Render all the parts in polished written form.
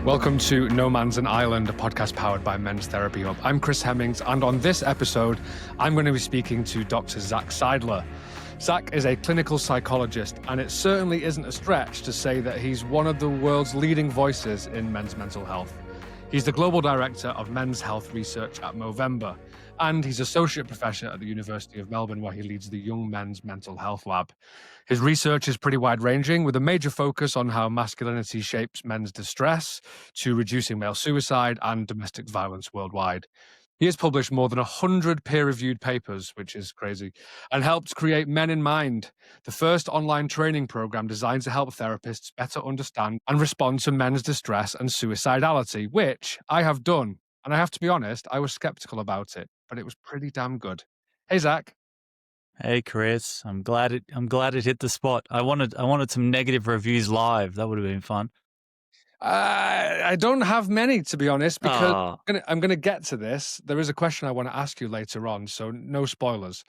Welcome to No Man's an Island, a podcast powered by Men's Therapy Hub. I'm Chris Hemmings, and on this episode, I'm going to be speaking to Dr. Zac Seidler. Zac is a clinical psychologist, and it certainly isn't a stretch to say that he's one of the world's leading voices in men's mental health. He's the Global Director of Men's Health Research at Movember, and he's Associate Professor at the University of Melbourne, where he leads the Young Men's Mental Health Lab. His research is pretty wide-ranging, with a major focus on how masculinity shapes men's distress, to reducing male suicide and domestic violence worldwide. He has published more than 100 peer-reviewed papers, which is crazy, and helped create Men in Mind, the first online training program designed to help therapists better understand and respond to men's distress and suicidality, which I have done. And I have to be honest, I was skeptical about it, but it was pretty damn good. Hey, Zac. Hey, Chris. I'm glad it hit the spot. I wanted some negative reviews live. That would have been fun. I don't have many, to be honest, because I'm going to get to this. There is a question I want to ask you later on, so no spoilers.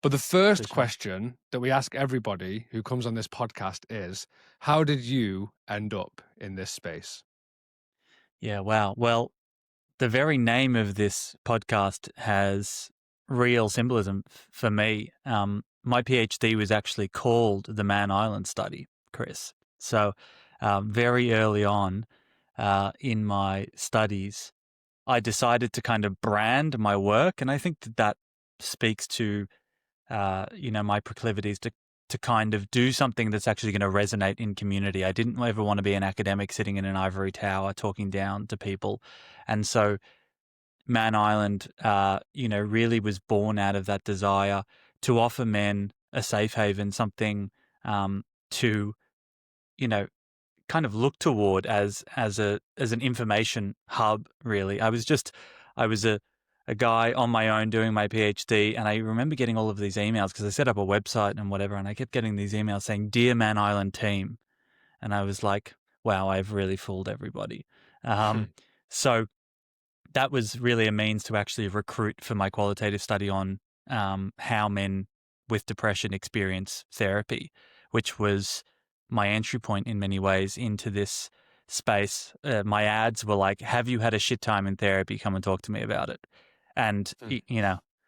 But the first question that we ask everybody who comes on this podcast is, how did you end up in this space? Yeah, wow. Well, the very name of this podcast has real symbolism for me. My PhD was actually called the Man Island Study, Chris. So very early on in my studies, I decided to kind of brand my work. And I think that speaks to, my proclivities to kind of do something that's actually going to resonate in community. I didn't ever want to be an academic sitting in an ivory tower talking down to people. And so Man Island, really was born out of that desire to offer men a safe haven, something to, kind of look toward as an information hub. Really, I was a guy on my own doing my PhD, and I remember getting all of these emails because I set up a website and whatever, and I kept getting these emails saying, "Dear Man Island team," and I was like, "Wow, I've really fooled everybody." So that was really a means to actually recruit for my qualitative study on how men with depression experience therapy, which was my entry point in many ways into this space. My ads were like, "Have you had a shit time in therapy? Come and talk to me about it." And,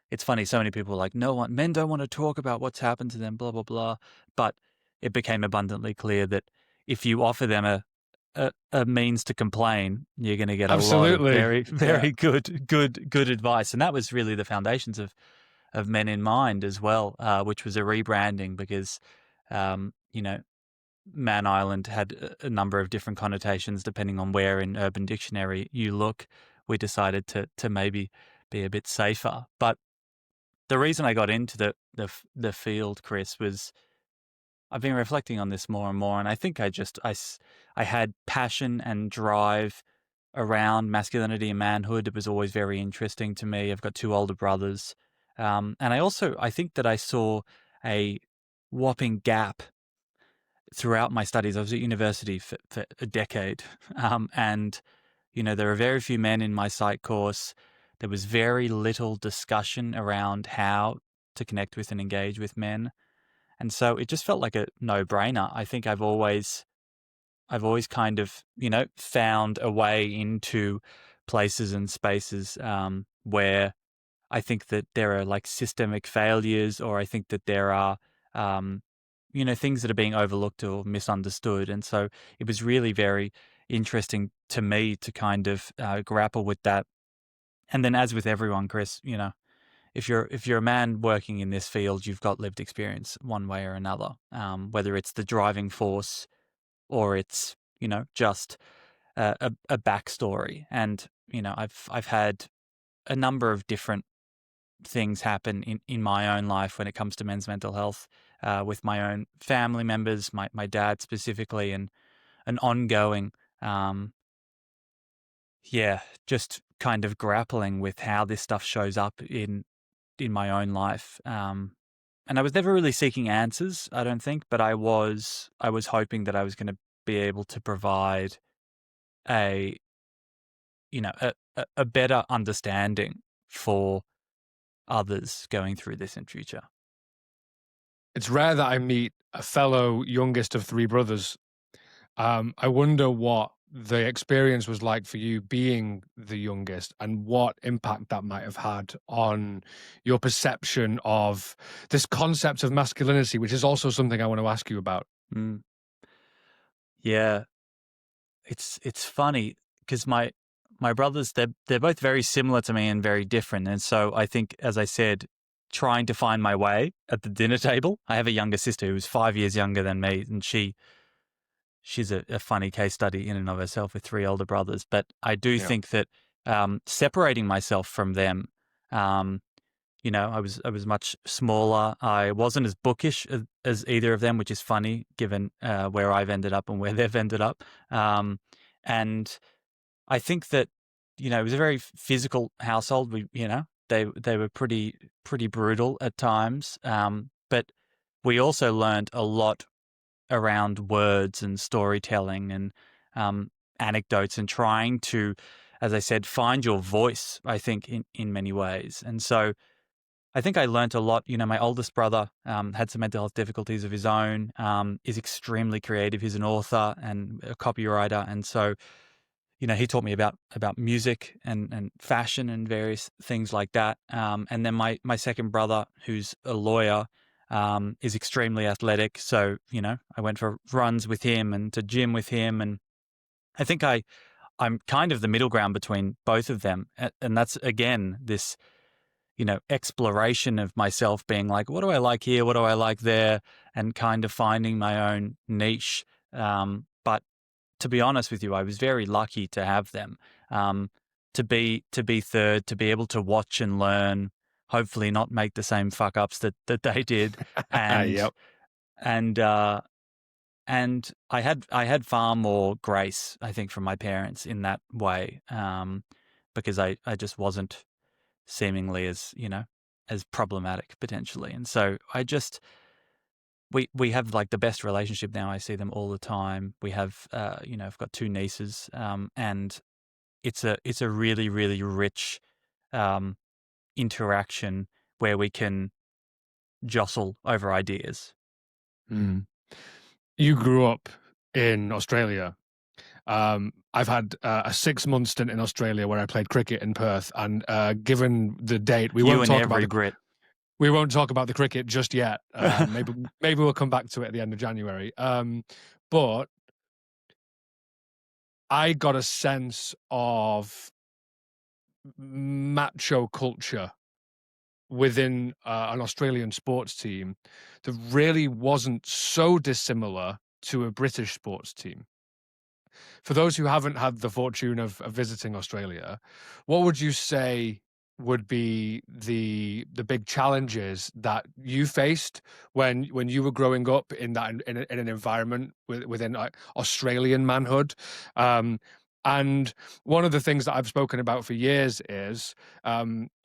it's funny, so many people were like, men don't want to talk about what's happened to them, blah, blah, blah. But it became abundantly clear that if you offer them a means to complain, you're going to get a lot of very, very good advice. And that was really the foundations of Men in Mind as well, which was a rebranding because, Man Island had a number of different connotations depending on where in Urban Dictionary you look. We decided to maybe be a bit safer. But the reason I got into the field, Chris, was I've been reflecting on this more and more, and I think I had passion and drive around masculinity and manhood. It was always very interesting to me. I've got two older brothers, and I think that I saw a whopping gap throughout my studies. I was at university for a decade, and there are very few men in my psych course. There was very little discussion around how to connect with and engage with men. And so it just felt like a no-brainer. I think I've always kind of, found a way into places and spaces where I think that there are like systemic failures, or I think that there are, things that are being overlooked or misunderstood. And so it was really very interesting to me to kind of grapple with that. And then, as with everyone, Chris, if you're a man working in this field, you've got lived experience one way or another, whether it's the driving force or it's, just a backstory. And, I've had a number of different things happen in my own life when it comes to men's mental health, with my own family members, my dad specifically, and an ongoing, just kind of grappling with how this stuff shows up in my own life. And I was never really seeking answers, I don't think, but I was hoping that I was going to be able to provide a better understanding for others going through this in future. It's rare that I meet a fellow youngest of three brothers. I wonder what the experience was like for you being the youngest, and what impact that might have had on your perception of this concept of masculinity, which is also something I want to ask you about. Mm. Yeah, it's funny because my brothers, they're both very similar to me and very different. And so I think, as I said, trying to find my way at the dinner table. I have a younger sister who's 5 years younger than me, and she's a funny case study in and of herself with three older brothers. But I do Yeah. think that separating myself from them, um, I was much smaller. I wasn't as bookish as either of them, which is funny given where I've ended up and where they've ended up. And I think that, it was a very physical household. They were pretty brutal at times. But we also learned a lot around words and storytelling and anecdotes and trying to, as I said, find your voice, I think, in many ways. And so I think I learnt a lot. My oldest brother had some mental health difficulties of his own, is extremely creative. He's an author and a copywriter. And so, he taught me about music and fashion and various things like that. And then my second brother, who's a lawyer, is extremely athletic. So, I went for runs with him and to gym with him. And I think I'm kind of the middle ground between both of them. And that's, again, this, exploration of myself being like, what do I like here? What do I like there? And kind of finding my own niche. But to be honest with you, I was very lucky to have them, to be third, to be able to watch and learn, hopefully not make the same fuck ups that they did. And, Yep. and, and I had far more grace, I think, from my parents in that way, because I just wasn't seemingly as problematic potentially. And so we have like the best relationship now. I see them all the time. We have, I've got two nieces, and it's a really, really rich, interaction where we can jostle over ideas. Mm. You grew up in Australia. I've had a 6-month stint in Australia where I played cricket in Perth, and given the date, we You won't and talk about every Brit. we won't talk about the cricket just yet. Maybe we'll come back to it at the end of January. But I got a sense of macho culture within an Australian sports team that really wasn't so dissimilar to a British sports team. For those who haven't had the fortune of visiting Australia, what would you say would be the big challenges that you faced when you were growing up in that in an environment within like Australian manhood? And one of the things that I've spoken about for years is,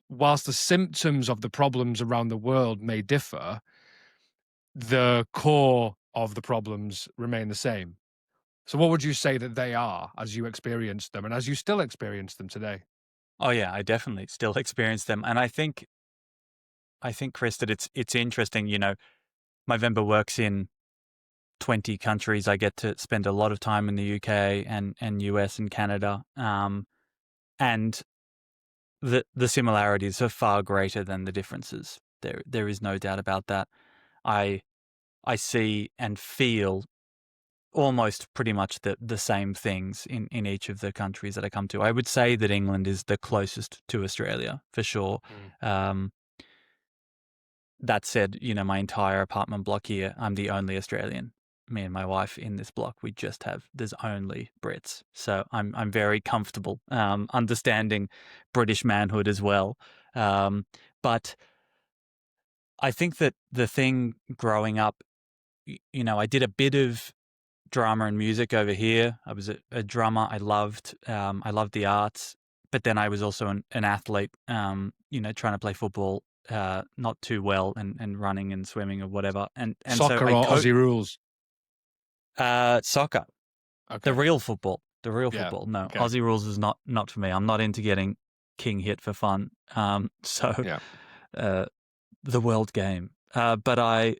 whilst the symptoms of the problems around the world may differ, the core of the problems remain the same. So what would you say that they are as you experienced them and as you still experience them today? Oh yeah, I definitely still experience them. And I think, Chris, that it's interesting, Movember works in 20 countries. I get to spend a lot of time in the UK and US and Canada. And the similarities are far greater than the differences. There is no doubt about that. I see and feel almost pretty much the same things in each of the countries that I come to. I would say that England is the closest to Australia for sure. That said, my entire apartment block here, I'm the only Australian. Me and my wife in this block, there's only Brits. So I'm very comfortable understanding British manhood as well. But I think that the thing growing up, I did a bit of drama and music over here. I was a drummer. I loved the arts, but then I was also an athlete, trying to play football, not too well, and running and swimming or whatever. And Soccer so or Aussie rules? soccer, the Okay. real football, Yeah. No, Okay. Aussie rules is not for me. I'm not into getting king hit for fun. So Yeah. the world game. But I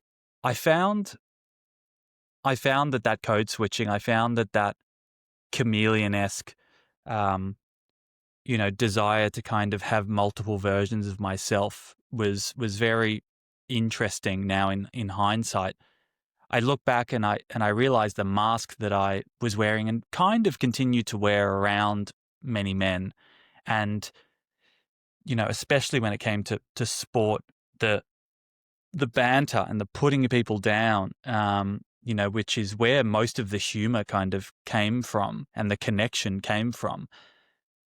found that code switching, I found that chameleon-esque, desire to kind of have multiple versions of myself was very interesting now in hindsight. I look back and I realized the mask that I was wearing and kind of continue to wear around many men. And, especially when it came to sport, the banter and the putting people down, which is where most of the humor kind of came from and the connection came from.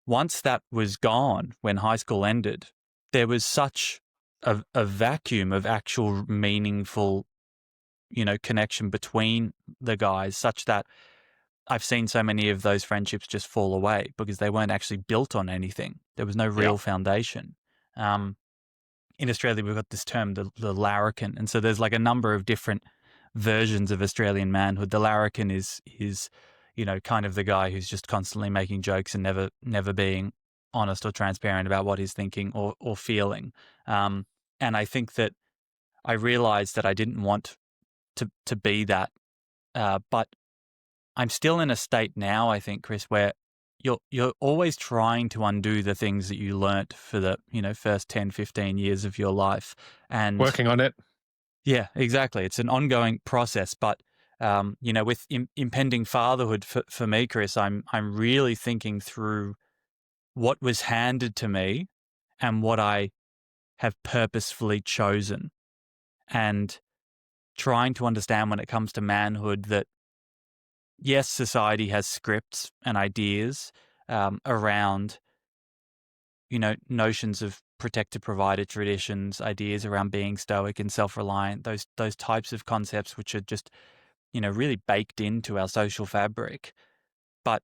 Once that was gone, when high school ended, there was such a vacuum of actual meaningful, connection between the guys, such that I've seen so many of those friendships just fall away because they weren't actually built on anything. There was no real foundation. In Australia, we've got this term, the larrikin. And so there's like a number of different versions of Australian manhood. The larrikin is kind of the guy who's just constantly making jokes and never being honest or transparent about what he's thinking or feeling. And I think that I realized that I didn't want to be that. But I'm still in a state now, I think, Chris, where you're always trying to undo the things that you learnt for the, first 10, 15 years of your life. And working on it. Yeah, exactly. It's an ongoing process, but with impending fatherhood for me, Chris, I'm really thinking through what was handed to me and what I have purposefully chosen, and trying to understand when it comes to manhood that, yes, society has scripts and ideas around, notions of protector provider traditions, ideas around being stoic and self-reliant, those types of concepts which are just, really baked into our social fabric. But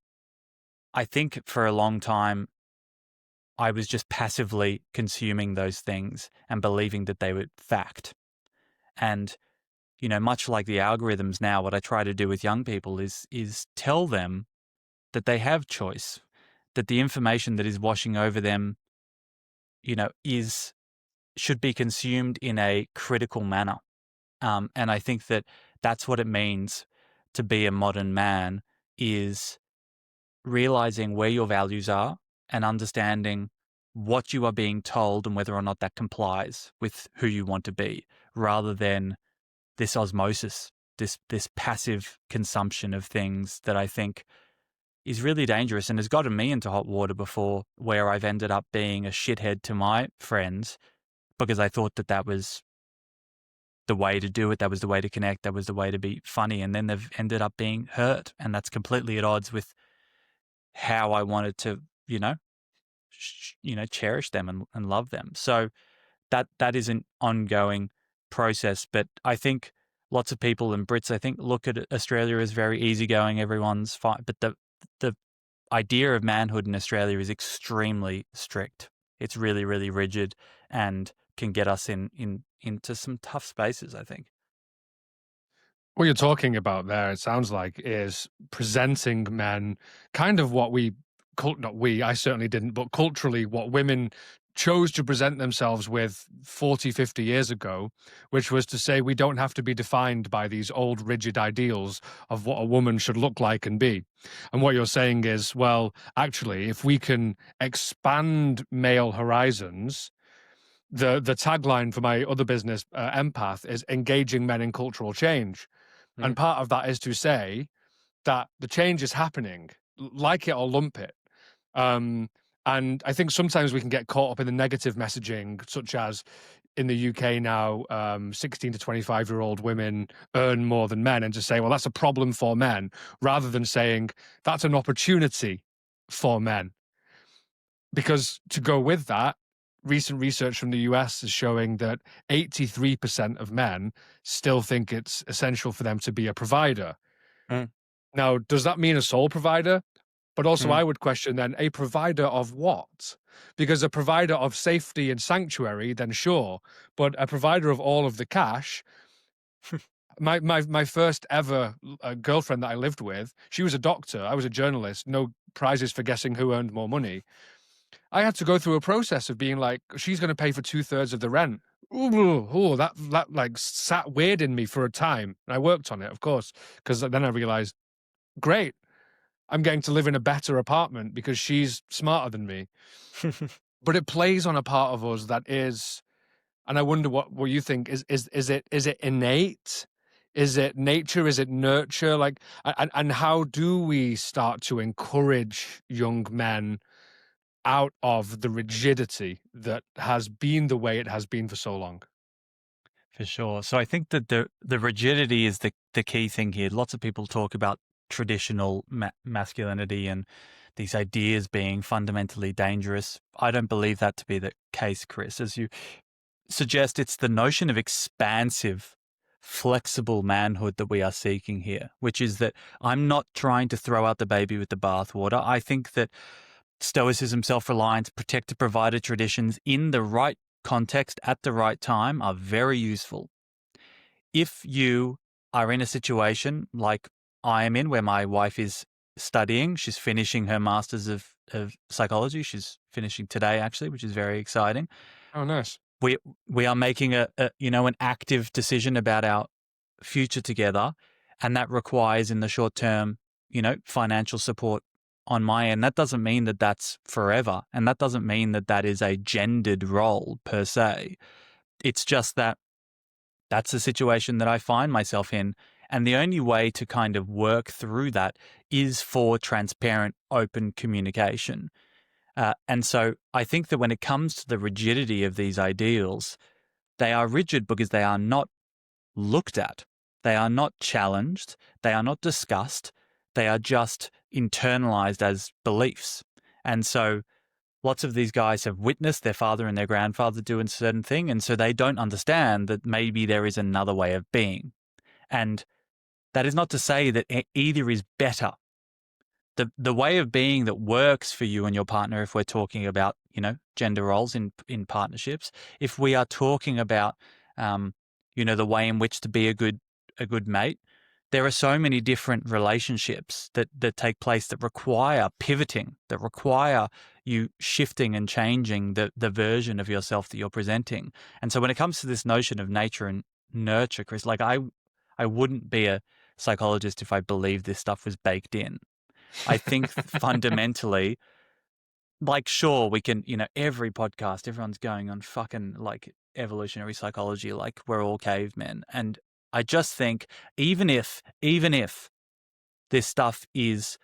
I think for a long time, I was just passively consuming those things and believing that they were fact. And, much like the algorithms now, what I try to do with young people is tell them that they have choice, that the information that is washing over them, should be consumed in a critical manner. And I think that that's what it means to be a modern man, is realizing where your values are and understanding what you are being told and whether or not that complies with who you want to be, rather than this osmosis, this passive consumption of things that I think is really dangerous and has gotten me into hot water before, where I've ended up being a shithead to my friends because I thought that was the way to do it, that was the way to connect, that was the way to be funny, and then they've ended up being hurt, and that's completely at odds with how I wanted to, cherish them and love them. So that is an ongoing process. But I think lots of people and Brits, I think, look at Australia as very easygoing. Everyone's fine, but the idea of manhood in Australia is extremely strict. It's really, really rigid and can get us into some tough spaces, I think. What you're talking about there, it sounds like, is presenting men kind of what I certainly didn't, but culturally what women chose to present themselves with 40, 50 years ago, which was to say we don't have to be defined by these old rigid ideals of what a woman should look like and be. And what you're saying is, well, actually, if we can expand male horizons, the tagline for my other business, Empath, is engaging men in cultural change. And part of that is to say that the change is happening, like it or lump it. And I think sometimes we can get caught up in the negative messaging, such as in the UK now, 16 to 25-year-old women earn more than men, and to say, well, that's a problem for men, rather than saying that's an opportunity for men. Because to go with that, recent research from the US is showing that 83% of men still think it's essential for them to be a provider. Now, does that mean a sole provider? But also I would question then, a provider of what? Because a provider of safety and sanctuary, then sure. But a provider of all of the cash, my first ever girlfriend that I lived with, she was a doctor, I was a journalist, no prizes for guessing who earned more money. I had to go through a process of being like, she's going to pay for 2/3 of the rent. Ooh, that like sat weird in me for a time. And I worked on it, of course, because then I realized, great. I'm getting to live in a better apartment because she's smarter than me. But it plays on a part of us that is, and I wonder what you think, is it innate? Is it nature? Is it nurture? Like, and how do we start to encourage young men out of the rigidity that has been the way it has been for so long? For sure. So I think that the rigidity is the key thing here. Lots of people talk about traditional masculinity and these ideas being fundamentally dangerous. I don't believe that to be the case, Chris. As you suggest, it's the notion of expansive, flexible manhood that we are seeking here, which is that I'm not trying to throw out the baby with the bathwater. I think that stoicism, self-reliance, protector, provider traditions in the right context at the right time are very useful. If you are in a situation like I am in, where my wife is studying, she's finishing her master's of psychology. She's finishing today, actually, which is very exciting. Oh, nice. We are making an active decision about our future together, and that requires in the short term, financial support on my end. That doesn't mean that that's forever, and that doesn't mean that that is a gendered role per se. It's just that that's the situation that I find myself in, and the only way to kind of work through that is for transparent, open communication. And so I think that when it comes to the rigidity of these ideals, they are rigid because they are not looked at. They are not challenged. They are not discussed. They are just internalized as beliefs. And so lots of these guys have witnessed their father and their grandfather doing a certain thing, and so they don't understand that maybe there is another way of being. And that is not to say that either is better. The way of being that works for you and your partner, if we're talking about, gender roles in partnerships, if we are talking about, the way in which to be a good mate, there are so many different relationships that take place that require pivoting, that require you shifting and changing the version of yourself that you're presenting. And so when it comes to this notion of nature and nurture, Chris, like I wouldn't be a psychologist if I believed this stuff was baked in. I think fundamentally, like, sure, we can, every podcast, everyone's going on fucking like evolutionary psychology, like we're all cavemen. And I just think even if this stuff is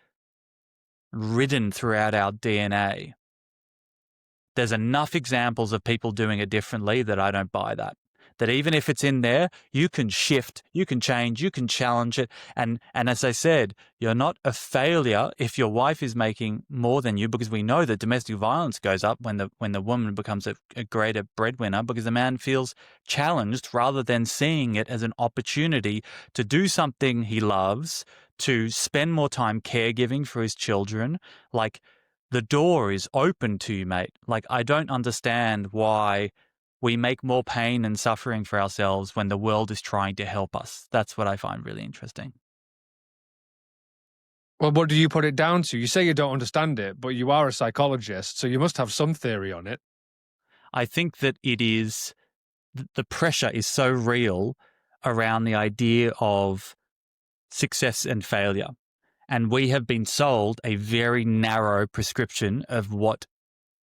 ridden throughout our DNA, there's enough examples of people doing it differently that I don't buy that. That even if it's in there, you can shift, you can change, you can challenge it. And as I said, you're not a failure if your wife is making more than you, because we know that domestic violence goes up when the woman becomes a greater breadwinner, because the man feels challenged rather than seeing it as an opportunity to do something he loves, to spend more time caregiving for his children. Like, the door is open to you, mate. Like, I don't understand why we make more pain and suffering for ourselves when the world is trying to help us. That's what I find really interesting. Well, what do you put it down to? You say you don't understand it, but you are a psychologist, so you must have some theory on it. I think that it is, the pressure is so real around the idea of success and failure. And we have been sold a very narrow prescription of what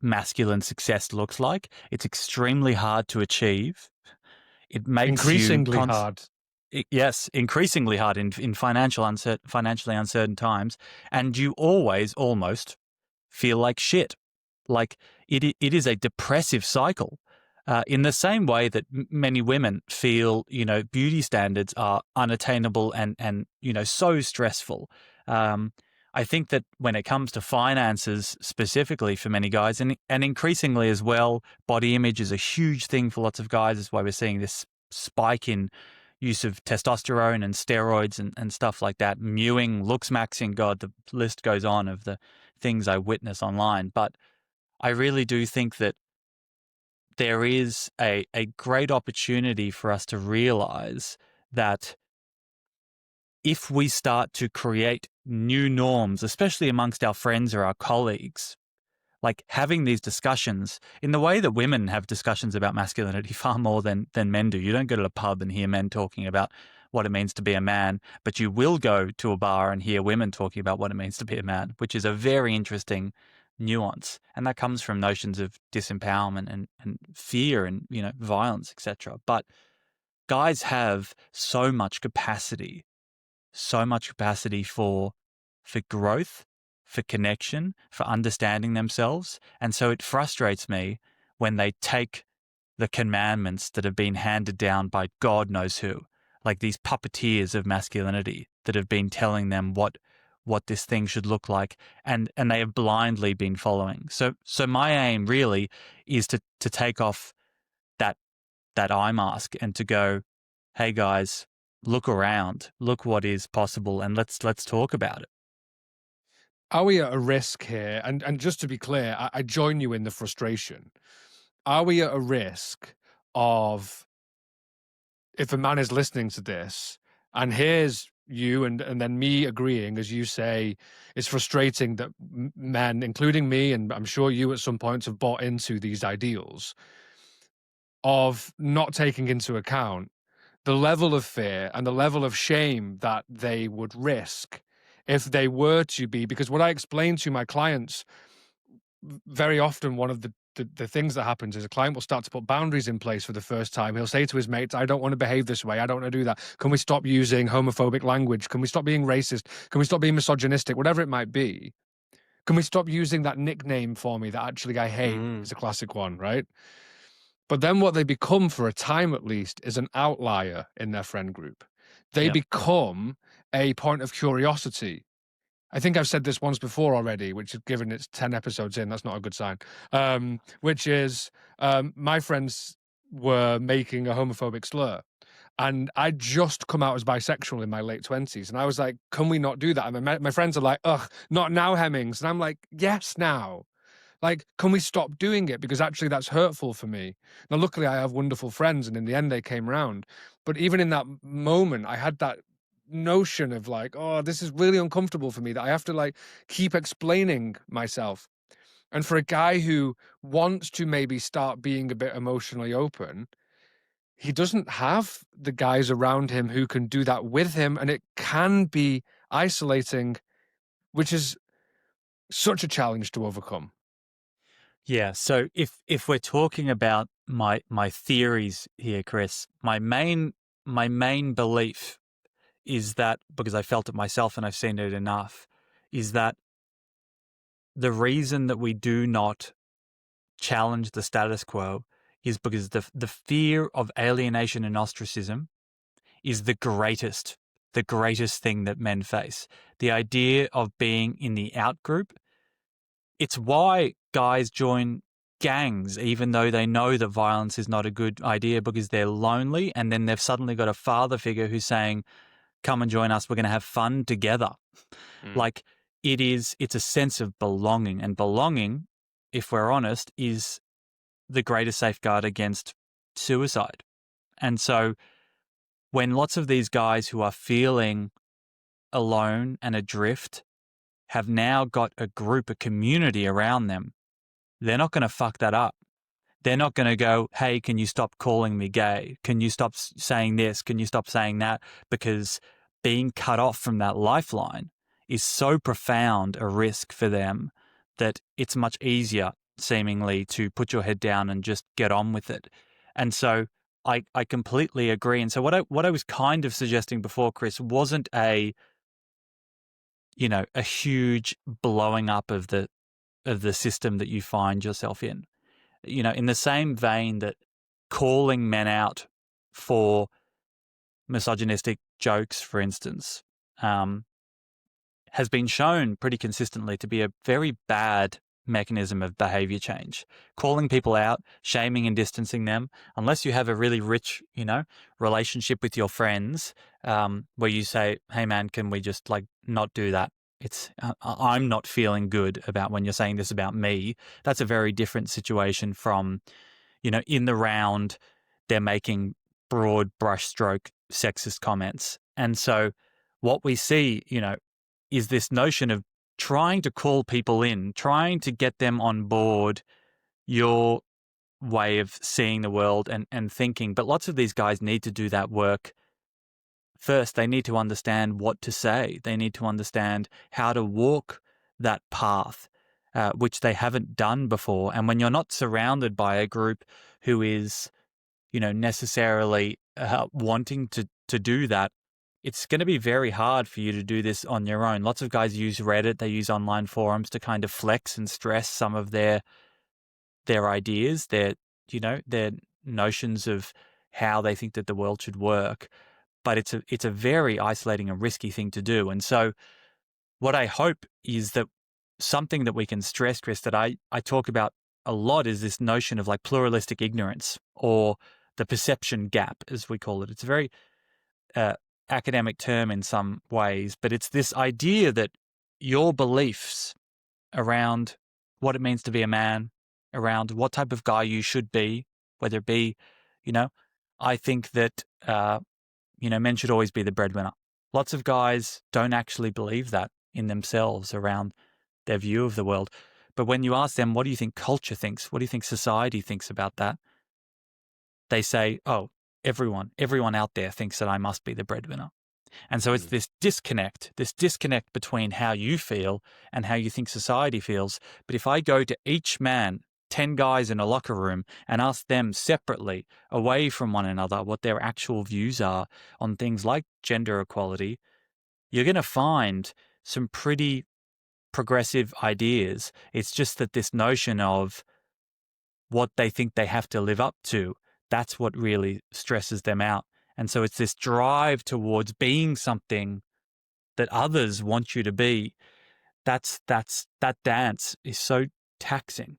masculine success looks like. It's extremely hard to achieve. It makes increasingly hard. Yes, increasingly hard in financially uncertain times, and you always almost feel like shit. Like it is a depressive cycle. In the same way that many women feel, beauty standards are unattainable and so stressful. I think that when it comes to finances specifically for many guys, and increasingly as well, body image is a huge thing for lots of guys. That's why we're seeing this spike in use of testosterone and steroids and stuff like that. Mewing, looks maxing, God, the list goes on of the things I witness online. But I really do think that there is a great opportunity for us to realize that if we start to create new norms, especially amongst our friends or our colleagues, like having these discussions in the way that women have discussions about masculinity far more than men do. You don't go to a pub and hear men talking about what it means to be a man, but you will go to a bar and hear women talking about what it means to be a man, which is a very interesting nuance. And that comes from notions of disempowerment and fear and, violence, etc. But guys have so much capacity for growth, for connection, for understanding themselves. And so it frustrates me when they take the commandments that have been handed down by God knows who, like these puppeteers of masculinity that have been telling them what this thing should look like, and they have blindly been following. So my aim really is to take off that eye mask and to go, hey guys, look around, look what is possible, and let's talk about it. Are we at a risk here? And just to be clear, I join you in the frustration. Are we at a risk of, if a man is listening to this and hears you and then me agreeing, as you say, it's frustrating that men, including me, and I'm sure you at some point have bought into these ideals of not taking into account the level of fear and the level of shame that they would risk if they were to be, because what I explain to my clients very often, one of the things that happens is a client will start to put boundaries in place for the first time. He'll say to his mates, I don't want to behave this way. I don't want to do that. Can we stop using homophobic language? Can we stop being racist? Can we stop being misogynistic? Whatever it might be. Can we stop using that nickname for me that actually I hate? It's a classic one, right? But then what they become, for a time at least, is an outlier in their friend group. They become a point of curiosity. I think I've said this once before already, which is, given it's 10 episodes in, that's not a good sign. Which is, my friends were making a homophobic slur. And I'd just come out as bisexual in my late 20s. And I was like, can we not do that? And my friends are like, ugh, not now, Hemmings. And I'm like, yes, now. Like, can we stop doing it? Because actually that's hurtful for me. Now, luckily I have wonderful friends, and in the end they came round. But even in that moment, I had that notion of like, oh, this is really uncomfortable for me, that I have to like keep explaining myself. And for a guy who wants to maybe start being a bit emotionally open, he doesn't have the guys around him who can do that with him. And it can be isolating, which is such a challenge to overcome. Yeah. So if we're talking about my theories here, Chris, my main belief is that, because I felt it myself and I've seen it enough, is that the reason that we do not challenge the status quo is because the fear of alienation and ostracism is the greatest thing that men face. The idea of being in the out group. It's why guys join gangs, even though they know that violence is not a good idea, because they're lonely, and then they've suddenly got a father figure who's saying, come and join us, we're going to have fun together. Like, it's a sense of belonging, and belonging, if we're honest, is the greatest safeguard against suicide. And so when lots of these guys who are feeling alone and adrift have now got a group, a community around them, they're not going to fuck that up. They're not going to go, hey, can you stop calling me gay? Can you stop saying this? Can you stop saying that? Because being cut off from that lifeline is so profound a risk for them that it's much easier, seemingly, to put your head down and just get on with it. And so I completely agree. And so what I was kind of suggesting before, Chris, wasn't a huge blowing up of the system that you find yourself in. In the same vein that calling men out for misogynistic jokes, for instance, has been shown pretty consistently to be a very bad mechanism of behavior change. Calling people out, shaming and distancing them, unless you have a really rich, relationship with your friends, where you say, hey man, can we just not do that? I'm not feeling good about when you're saying this about me. That's a very different situation from, in the round, they're making broad brushstroke sexist comments. And so what we see, is this notion of trying to call people in, trying to get them on board your way of seeing the world and thinking. But lots of these guys need to do that work first they need to understand what to say. They need to understand how to walk that path, which they haven't done before. And when you're not surrounded by a group who is, necessarily wanting to do that, it's going to be very hard for you to do this on your own. Lots of guys use Reddit, they use online forums to kind of flex and stress some of their ideas, their notions of how they think that the world should work. But it's a very isolating and risky thing to do. And so what I hope is that something that we can stress, Chris, that I talk about a lot is this notion of like pluralistic ignorance, or the perception gap, as we call it. It's a very academic term in some ways, but it's this idea that your beliefs around what it means to be a man, around what type of guy you should be, whether it be, I think that, men should always be the breadwinner. Lots of guys don't actually believe that in themselves around their view of the world. But when you ask them, what do you think culture thinks? What do you think society thinks about that? They say, oh, everyone out there thinks that I must be the breadwinner. And so it's this disconnect between how you feel and how you think society feels. But if I go to each man, 10 guys in a locker room, and ask them separately, away from one another, what their actual views are on things like gender equality, you're going to find some pretty progressive ideas. It's just that this notion of what they think they have to live up to, that's what really stresses them out. And so it's this drive towards being something that others want you to be. That dance is so taxing,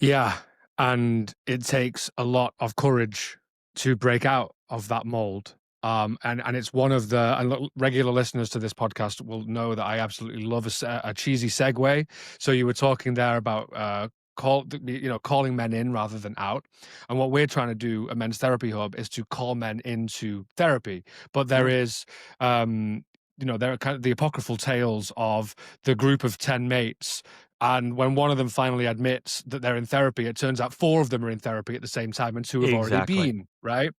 Yeah. And it takes a lot of courage to break out of that mold. And it's one of and regular listeners to this podcast will know that I absolutely love a cheesy segue. So you were talking there about calling men in rather than out. And what we're trying to do at Men's Therapy Hub is to call men into therapy. But there is, there are kind of the apocryphal tales of the group of 10 mates. And when one of them finally admits that they're in therapy, it turns out 4 of them are in therapy at the same time and 2 have already been, right?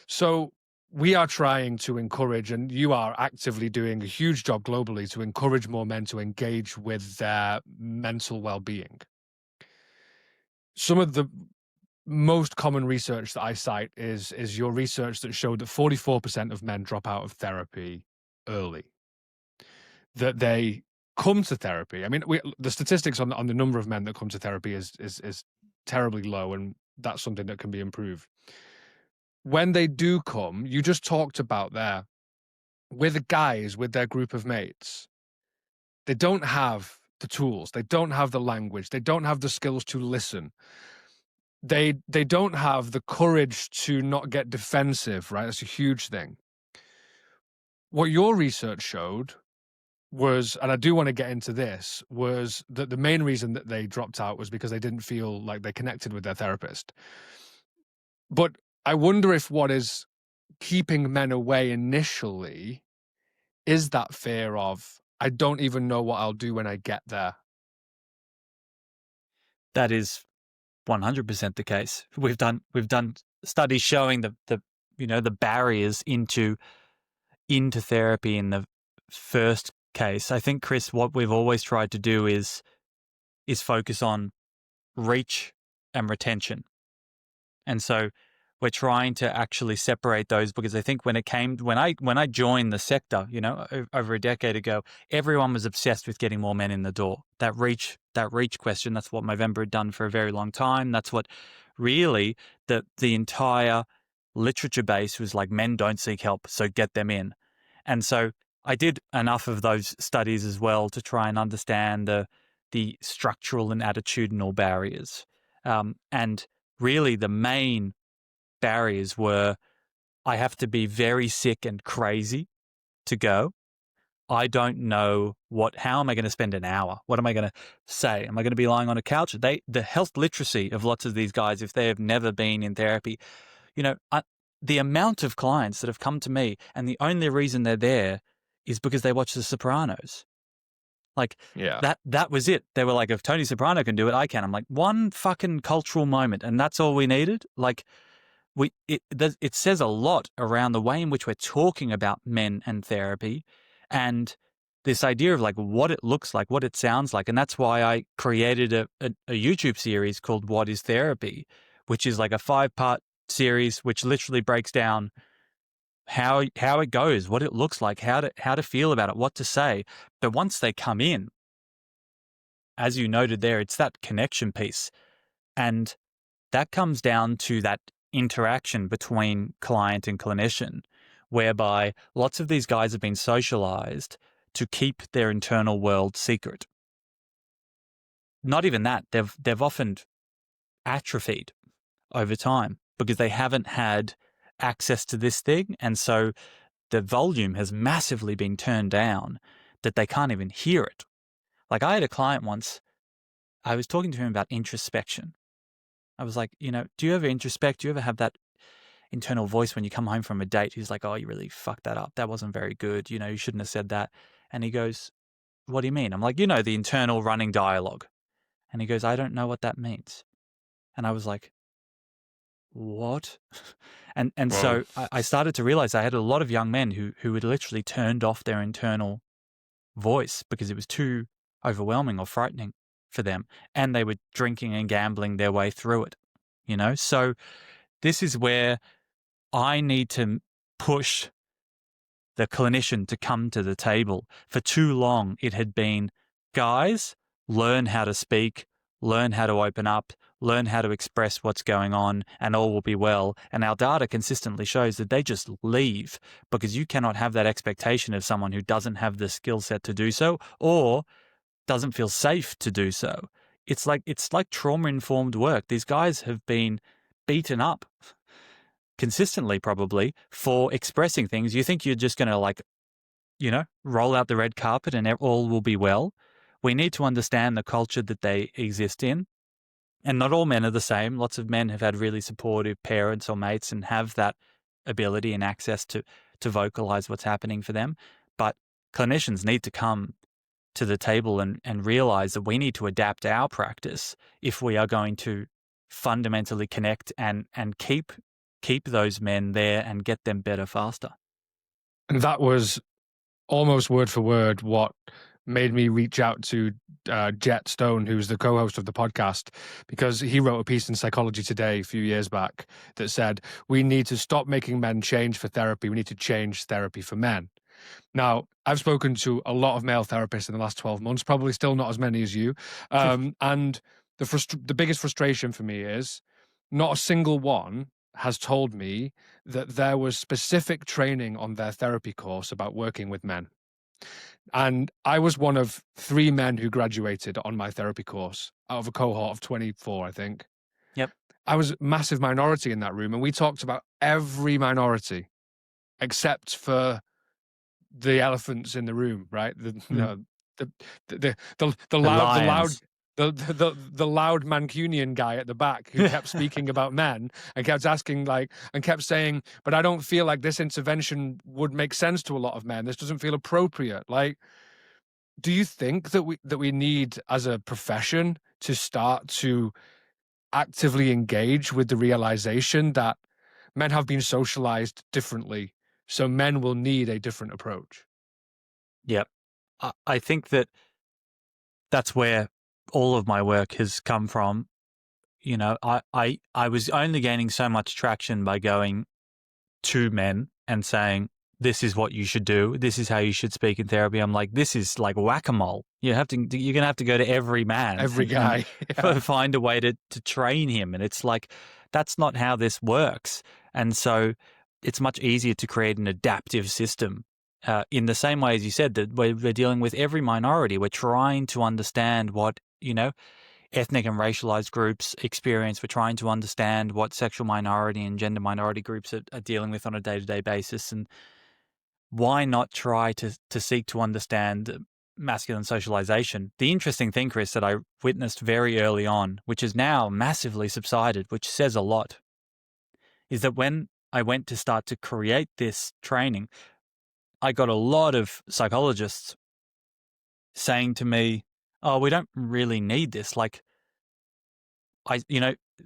So we are trying to encourage, and you are actively doing a huge job globally to encourage more men to engage with their mental well-being. Some of the most common research that I cite is your research that showed that 44% of men drop out of therapy early. That they come to therapy. I mean, the statistics on the number of men that come to therapy is terribly low, and that's something that can be improved. When they do come, you just talked about there, with guys, with their group of mates, they don't have the tools, they don't have the language, they don't have the skills to listen. They don't have the courage to not get defensive, right? That's a huge thing. What your research showed was, and I do want to get into this, was that the main reason that they dropped out was because they didn't feel like they connected with their therapist. But I wonder if what is keeping men away initially is that fear of, I don't even know what I'll do when I get there. That is 100% the case. We've done studies showing the barriers into therapy in the first case. I think, Chris, what we've always tried to do is focus on reach and retention. And so we're trying to actually separate those, because I think when I joined the sector, over a decade ago, everyone was obsessed with getting more men in the door. That reach question, that's what Movember had done for a very long time. That's what really the entire literature base was like, men don't seek help, so get them in. And so I did enough of those studies as well to try and understand the structural and attitudinal barriers. And really the main barriers were, I have to be very sick and crazy to go. I don't know how am I going to spend an hour? What am I going to say? Am I going to be lying on a couch? The health literacy of lots of these guys, if they have never been in therapy, the amount of clients that have come to me and the only reason they're there is because they watch The Sopranos. Like, that was it. They were like, if Tony Soprano can do it, I can. I'm like, one fucking cultural moment, and that's all we needed. Like, it says a lot around the way in which we're talking about men and therapy, and this idea of like what it looks like, what it sounds like. And that's why I created a YouTube series called What is Therapy, which is like a 5-part series which literally breaks down how it goes, what it looks like, how to feel about it, what to say. But once they come in, as you noted there, it's that connection piece. And that comes down to that interaction between client and clinician, whereby lots of these guys have been socialized to keep their internal world secret. Not even that, they've often atrophied over time because they haven't had access to this thing. And so the volume has massively been turned down that they can't even hear it. Like I had a client once, I was talking to him about introspection. I was like, do you ever introspect? Do you ever have that internal voice when you come home from a date? He's like, oh, you really fucked that up. That wasn't very good. You shouldn't have said that. And he goes, what do you mean? I'm like, the internal running dialogue. And he goes, I don't know what that means. And I was like, what? And so I started to realize I had a lot of young men who had literally turned off their internal voice because it was too overwhelming or frightening for them. And they were drinking and gambling their way through it, So this is where I need to push the clinician to come to the table. For too long, it had been, guys, learn how to speak, learn how to open up, learn how to express what's going on, and all will be well. And our data consistently shows that they just leave because you cannot have that expectation of someone who doesn't have the skill set to do so or doesn't feel safe to do so. It's like trauma-informed work. These guys have been beaten up consistently, probably, for expressing things. You think you're just going to roll out the red carpet and all will be well. We need to understand the culture that they exist in. And not all men are the same. Lots of men have had really supportive parents or mates and have that ability and access to vocalize what's happening for them. But clinicians need to come to the table and realize that we need to adapt our practice if we are going to fundamentally connect and keep those men there and get them better faster. And that was almost word for word what made me reach out to Jet Stone, who's the co-host of the podcast, because he wrote a piece in Psychology Today a few years back that said, we need to stop making men change for therapy. We need to change therapy for men. Now, I've spoken to a lot of male therapists in the last 12 months, probably still not as many as you. And the biggest frustration for me is not a single one has told me that there was specific training on their therapy course about working with men. And I was one of 3 men who graduated on my therapy course out of a cohort of 24, I think. Yep. I was a massive minority in that room, and we talked about every minority except for the elephants in the room, right? The loud Mancunian guy at the back who kept speaking about men and kept asking and kept saying, but I don't feel like this intervention would make sense to a lot of men. This doesn't feel appropriate. Do you think that we need as a profession to start to actively engage with the realization that men have been socialized differently, so men will need a different approach? Yep. I think that's where all of my work has come from. I was only gaining so much traction by going to men and saying, this is what you should do. This is how you should speak in therapy. I'm like, this is like whack-a-mole. You're going to have to go to every man. Every guy. Find a way to train him. And it's like, that's not how this works. And so it's much easier to create an adaptive system. In the same way as you said, that we're dealing with every minority. We're trying to understand what, ethnic and racialized groups experience. We're trying to understand what sexual minority and gender minority groups are dealing with on a day-to-day basis. And why not try to seek to understand masculine socialization? The interesting thing, Chris, that I witnessed very early on, which is now massively subsided, which says a lot, is that when I went to start to create this training, I got a lot of psychologists saying to me, oh, we don't really need this.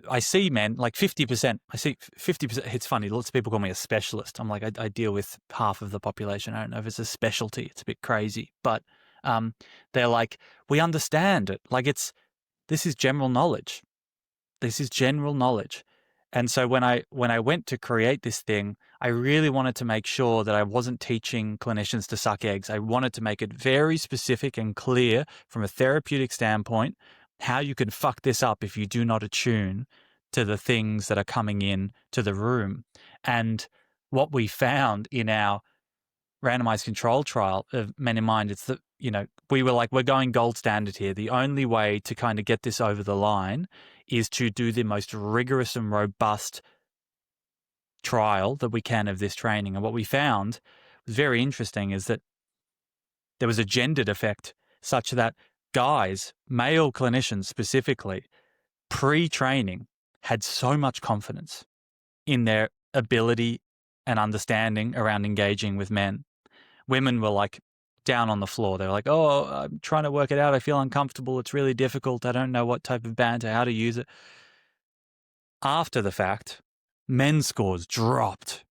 I see men, like 50%, I see 50%. It's funny, lots of people call me a specialist. I'm like, I deal with half of the population. I don't know if it's a specialty. It's a bit crazy. But they're like, we understand it. Like this is general knowledge. This is general knowledge. And so when I went to create this thing, I really wanted to make sure that I wasn't teaching clinicians to suck eggs. I wanted to make it very specific and clear from a therapeutic standpoint how you can fuck this up if you do not attune to the things that are coming in to the room. And what we found in our randomized control trial of Men in Mind, it's that, we were like, we're going gold standard here. The only way to kind of get this over the line is to do the most rigorous and robust trial that we can of this training. And what we found was very interesting is that there was a gendered effect such that guys, male clinicians specifically, pre-training had so much confidence in their ability and understanding around engaging with men. Women were like down on the floor. They were like, oh, I'm trying to work it out. I feel uncomfortable. It's really difficult. I don't know what type of banter, how to use it. After the fact, men's scores dropped.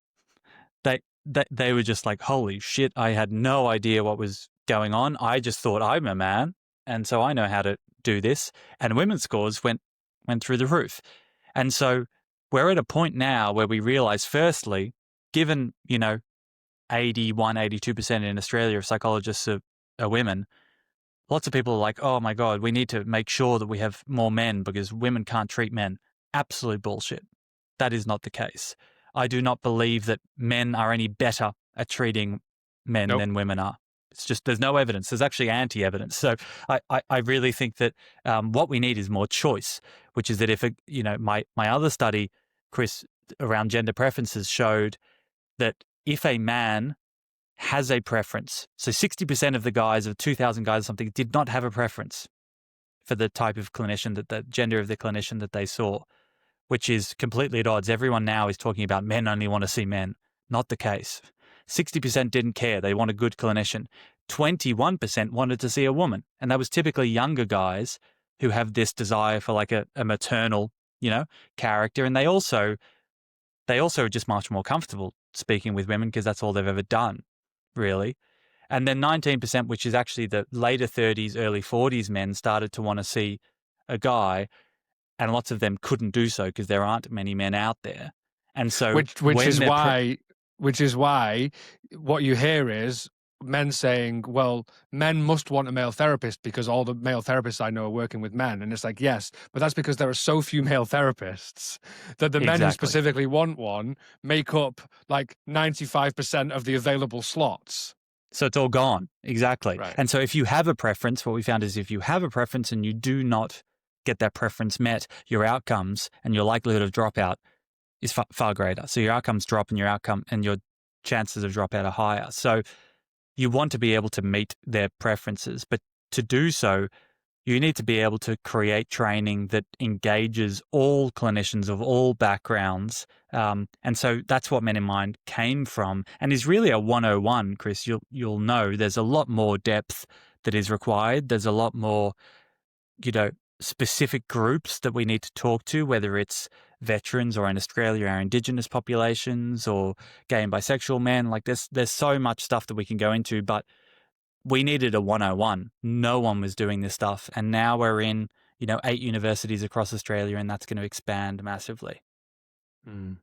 They were just like, holy shit, I had no idea what was going on. I just thought I'm a man, and so I know how to do this. And women's scores went through the roof. And so we're at a point now where we realize, firstly, given, 81, 82% in Australia of psychologists are women, lots of people are like, oh my God, we need to make sure that we have more men because women can't treat men. Absolute bullshit. That is not the case. I do not believe that men are any better at treating men than women are. It's just, there's no evidence. There's actually anti-evidence. So I really think that what we need is more choice, which is that if, my other study, Chris, around gender preferences showed that if a man has a preference, so 60% of the guys, of 2,000 guys or something, did not have a preference for the type of clinician, the gender of the clinician that they saw, which is completely at odds. Everyone now is talking about men only want to see men. Not the case. 60% didn't care. They want a good clinician. 21% wanted to see a woman. And that was typically younger guys who have this desire for like a maternal, character. And they also are just much more comfortable speaking with women because that's all they've ever done, really. And then 19%, which is actually the later 30s, early 40s men, started to want to see a guy, and lots of them couldn't do so because there aren't many men out there. And so which is why what you hear is men saying, well, men must want a male therapist because all the male therapists I know are working with men. And it's like, yes, but that's because there are so few male therapists that the men who specifically want one make up like 95% of the available slots. So it's all gone. Exactly. Right. And so if you have a preference, what we found is if you have a preference and you do not get that preference met, your outcomes and your likelihood of dropout is far greater. So your outcomes drop and your chances of dropout are higher. So you want to be able to meet their preferences, but to do so, you need to be able to create training that engages all clinicians of all backgrounds. And so that's what Men in Mind came from and is really a 101, Chris. You'll know there's a lot more depth that is required. There's a lot more, specific groups that we need to talk to, whether it's veterans or in Australia, our Indigenous populations or gay and bisexual men. Like there's so much stuff that we can go into, but we needed a 101. No one was doing this stuff. And now we're in, 8 universities across Australia, and that's going to expand massively. Mm.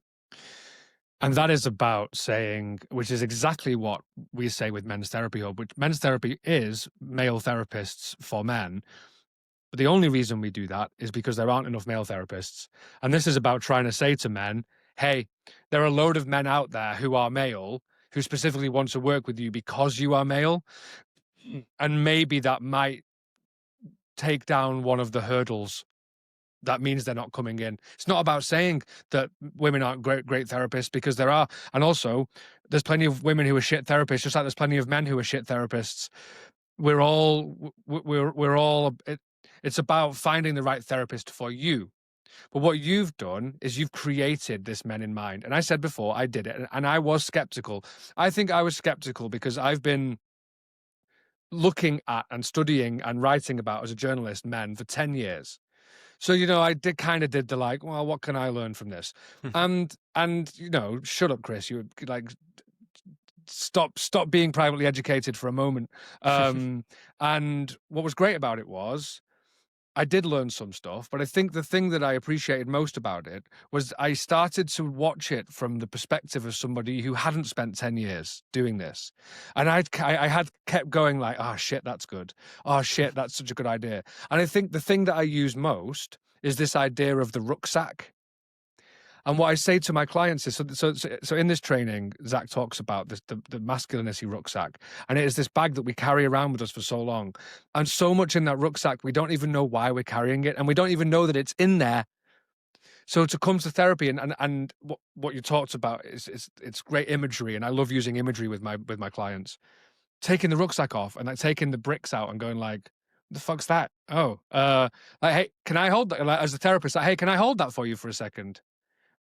And that is about saying, which is exactly what we say with Men's Therapy Hub, which men's therapy is male therapists for men. But the only reason we do that is because there aren't enough male therapists. And this is about trying to say to men, hey, there are a load of men out there who are male, who specifically want to work with you because you are male. And maybe that might take down one of the hurdles that means they're not coming in. It's not about saying that women aren't great therapists, because there are. And also, there's plenty of women who are shit therapists, just like there's plenty of men who are shit therapists. We're all, it's about finding the right therapist for you. But what you've done is you've created this Men in Mind. And I said before, I did it, and I was skeptical. I think I was skeptical because I've been looking at and studying and writing about, as a journalist, men for 10 years. So, I did the like, well, what can I learn from this? And shut up, Chris. You would like stop being privately educated for a moment. And what was great about it was I did learn some stuff, but I think the thing that I appreciated most about it was I started to watch it from the perspective of somebody who hadn't spent 10 years doing this. And I had kept going like, oh shit, that's good. Oh shit, that's such a good idea. And I think the thing that I use most is this idea of the rucksack. And what I say to my clients is, so in this training, Zac talks about this, the masculinity rucksack, and it is this bag that we carry around with us for so long, and so much in that rucksack we don't even know why we're carrying it, and we don't even know that it's in there. So to come to therapy and what you talked about is it's great imagery, and I love using imagery with my clients. Taking the rucksack off and like taking the bricks out and going like, the fuck's that? Oh, like, hey, can I hold that? Like, as a therapist, like, hey, can I hold that for you for a second?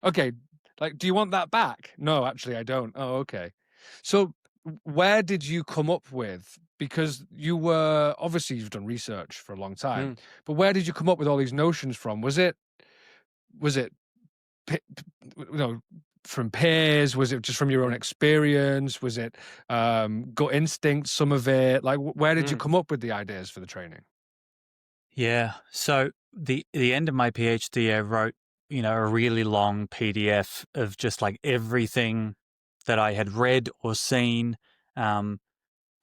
Okay, like, do you want that back? No, actually, I don't. Oh, okay. So where did you come up with, because obviously you've done research for a long time, but where did you come up with all these notions from? Was it, from peers? Was it just from your own experience? Was it gut instinct, some of it? Like, where did you come up with the ideas for the training? Yeah. So the end of my PhD, I wrote, a really long PDF of just like everything that I had read or seen. And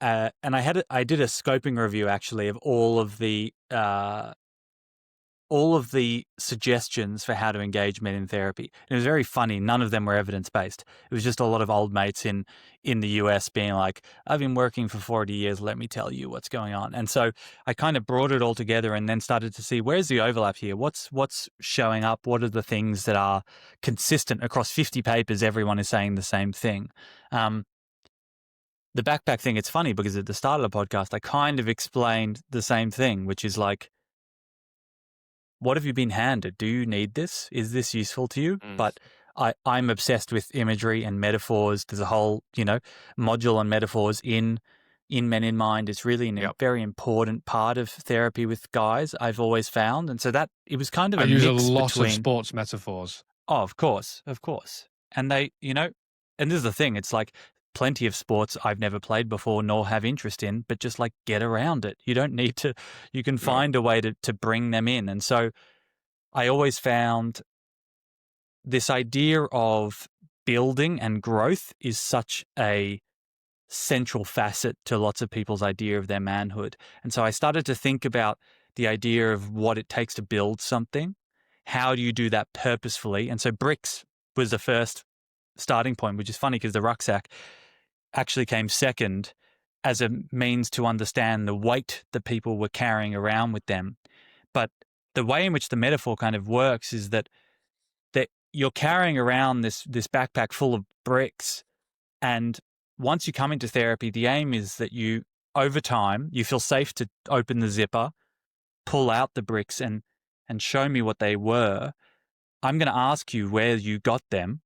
I did a scoping review actually of all of the suggestions for how to engage men in therapy. And it was very funny. None of them were evidence-based. It was just a lot of old mates in the US being like, I've been working for 40 years. Let me tell you what's going on. And so I kind of brought it all together and then started to see, where's the overlap here? What's showing up? What are the things that are consistent across 50 papers? Everyone is saying the same thing. The backpack thing, it's funny because at the start of the podcast, I kind of explained the same thing, which is like, what have you been handed? Do you need this? Is this useful to you? But I'm obsessed with imagery and metaphors. There's a whole, module on metaphors in Men in Mind. It's really a very important part of therapy with guys, I've always found. And so that it was kind of I a use mix a lot between of sports metaphors. Oh, of course. And they, and this is the thing, it's like plenty of sports I've never played before nor have interest in, but just like get around it. You don't need to, you can find a way to bring them in. And so I always found this idea of building and growth is such a central facet to lots of people's idea of their manhood. And so I started to think about the idea of what it takes to build something. How do you do that purposefully? And so bricks was the first starting point, which is funny because the rucksack actually came second as a means to understand the weight that people were carrying around with them. But the way in which the metaphor kind of works is that you're carrying around this backpack full of bricks, and once you come into therapy, the aim is that you, over time, you feel safe to open the zipper, pull out the bricks and show me what they were. I'm going to ask you where you got them,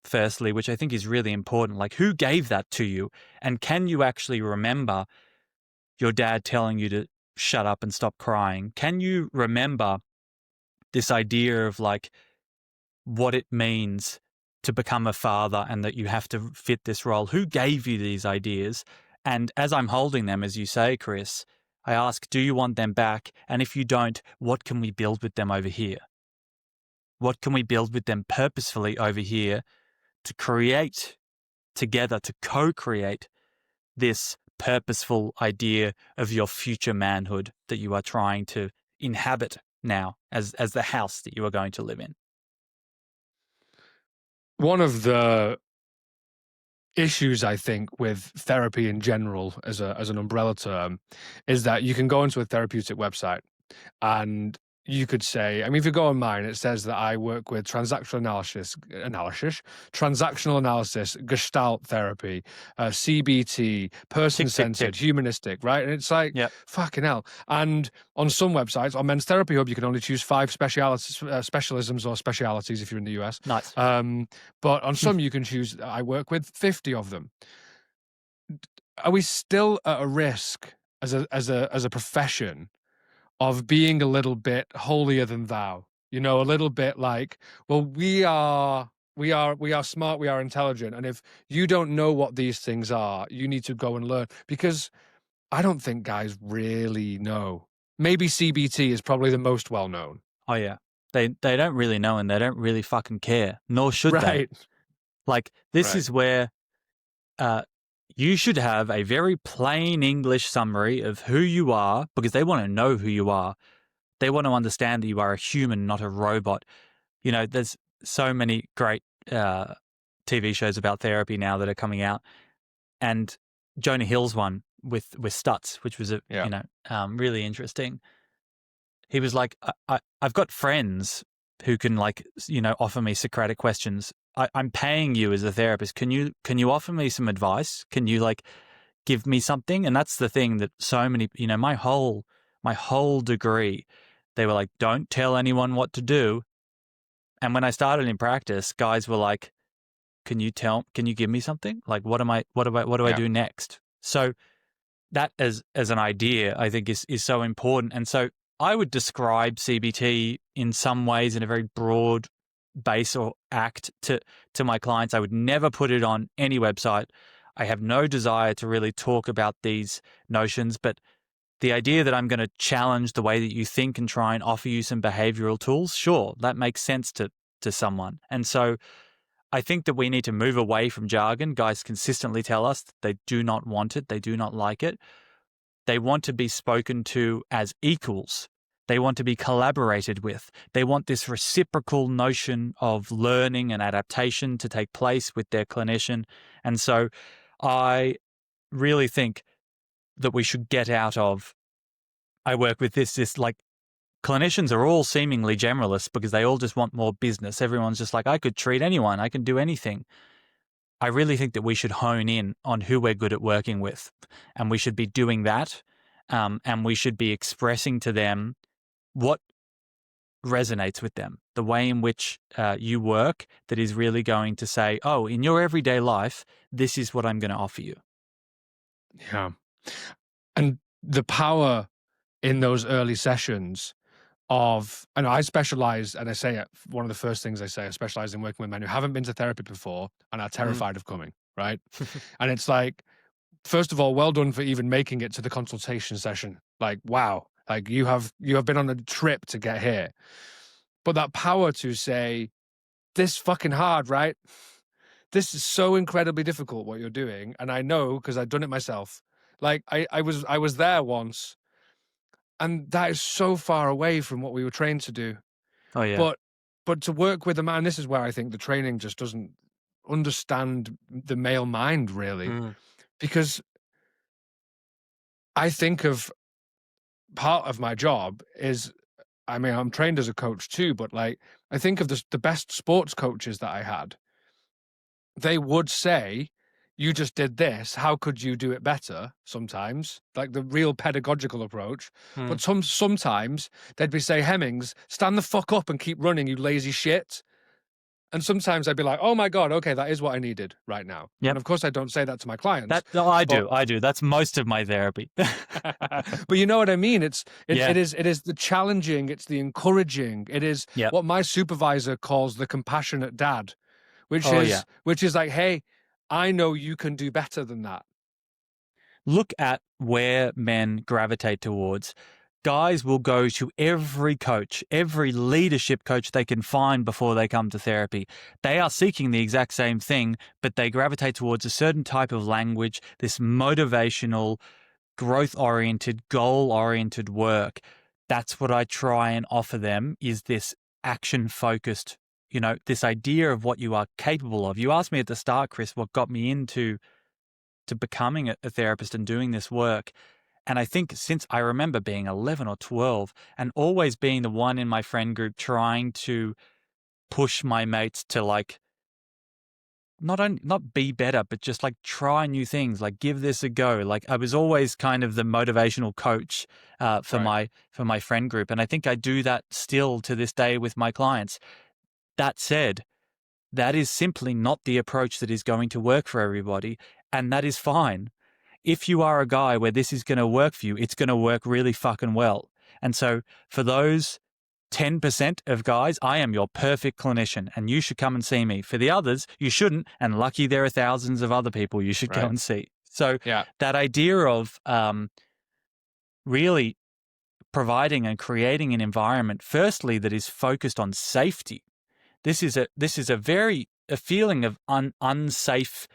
firstly, which I think is really important. Like, who gave that to you? And can you actually remember your dad telling you to shut up and stop crying? Can you remember this idea of like what it means to become a father and that you have to fit this role? Who gave you these ideas? And as I'm holding them, as you say, Chris, I ask, do you want them back? And if you don't, what can we build with them over here? What can we build with them purposefully over here to create together, to co-create this purposeful idea of your future manhood that you are trying to inhabit now as the house that you are going to live in? One of the issues, I think, with therapy in general as an umbrella term is that you can go into a therapeutic website and you could say, I mean, if you go on mine, it says that I work with transactional analysis, Gestalt therapy, CBT, person-centered, humanistic, right? And it's like, fucking hell. And on some websites, on Men's Therapy Hub, you can only choose 5 specialisms or specialities if you're in the US. Nice. But on some, you can choose, I work with 50 of them. Are we still at a risk as a profession of being a little bit holier than thou, a little bit like, well, we are smart, we are intelligent. And if you don't know what these things are, you need to go and learn, because I don't think guys really know. Maybe CBT is probably the most well known. Oh yeah. They don't really know, and they don't really fucking care, nor should they. Right. Like, this Right. is where you should have a very plain English summary of who you are, because they want to know who you are. They want to understand that you are a human, not a robot. There's so many great TV shows about therapy now that are coming out, and Jonah Hill's one with Stutz, which was really interesting. He was like, I've got friends who can offer me Socratic questions. I'm paying you as a therapist. Can you offer me some advice? Can you give me something? And that's the thing that so many, my whole degree, they were like, don't tell anyone what to do. And when I started in practice, guys were like, can you give me something? Like, what do I do next? So that as an idea, I think is so important. And so I would describe CBT in some ways in a very broad base or act to my clients. I would never put it on any website. I have no desire to really talk about these notions, but the idea that I'm going to challenge the way that you think and try and offer you some behavioral tools, sure, that makes sense to someone. And so I think that we need to move away from jargon. Guys consistently tell us that they do not want it. They do not like it. They want to be spoken to as equals. They want to be collaborated with. They want this reciprocal notion of learning and adaptation to take place with their clinician. And so I really think that we should get out of, I work with this like, clinicians are all seemingly generalists because they all just want more business. Everyone's just like, I could treat anyone. I can do anything. I really think that we should hone in on who we're good at working with, and we should be doing that, and we should be expressing to them what resonates with them, the way in which you work that is really going to say, oh, in your everyday life, this is what I'm going to offer you. Yeah. And the power in those early sessions and I specialize, and I say it, one of the first things I say, I specialize in working with men who haven't been to therapy before and are terrified of coming, right? And it's like, first of all, well done for even making it to the consultation session. Like, wow, like you have been on a trip to get here. But that power to say, this fucking hard, right? This is so incredibly difficult what you're doing. And I know because I've done it myself. Like I was there once. And that is so far away from what we were trained to do. Oh, yeah. But to work with a man, this is where I think the training just doesn't understand the male mind, really. Because I think of part of my job is, I mean, I'm trained as a coach too, but like, I think of the best sports coaches that I had. They would say, you just did this, how could you do it better? Sometimes, like the real pedagogical approach. But sometimes they'd be say, Hemmings, stand the fuck up and keep running, you lazy shit. And sometimes I'd be like, oh my God, okay, that is what I needed right now. Yep. And of course I don't say that to my clients. I do. That's most of my therapy. But you know what I mean? It is the challenging, it's the encouraging. It is what my supervisor calls the compassionate dad, which is like, hey, I know you can do better than that. Look at where men gravitate towards. Guys will go to every coach, every leadership coach they can find before they come to therapy. They are seeking the exact same thing, but they gravitate towards a certain type of language, this motivational, growth-oriented, goal-oriented work. That's what I try and offer them, is this action-focused, this idea of what you are capable of. You asked me at the start, Chris, what got me into becoming a therapist and doing this work. And I think since I remember being 11 or 12 and always being the one in my friend group trying to push my mates to not be better, but just try new things, give this a go. I was always kind of the motivational coach for my friend group. And I think I do that still to this day with my clients. That said, that is simply not the approach that is going to work for everybody. And that is fine. If you are a guy where this is going to work for you, it's going to work really fucking well. And so for those 10% of guys, I am your perfect clinician and you should come and see me. For the others, you shouldn't. And lucky there are thousands of other people you should go Right. and see. So Yeah. that idea of really providing and creating an environment, firstly, that is focused on safety. This is a feeling of unsafe,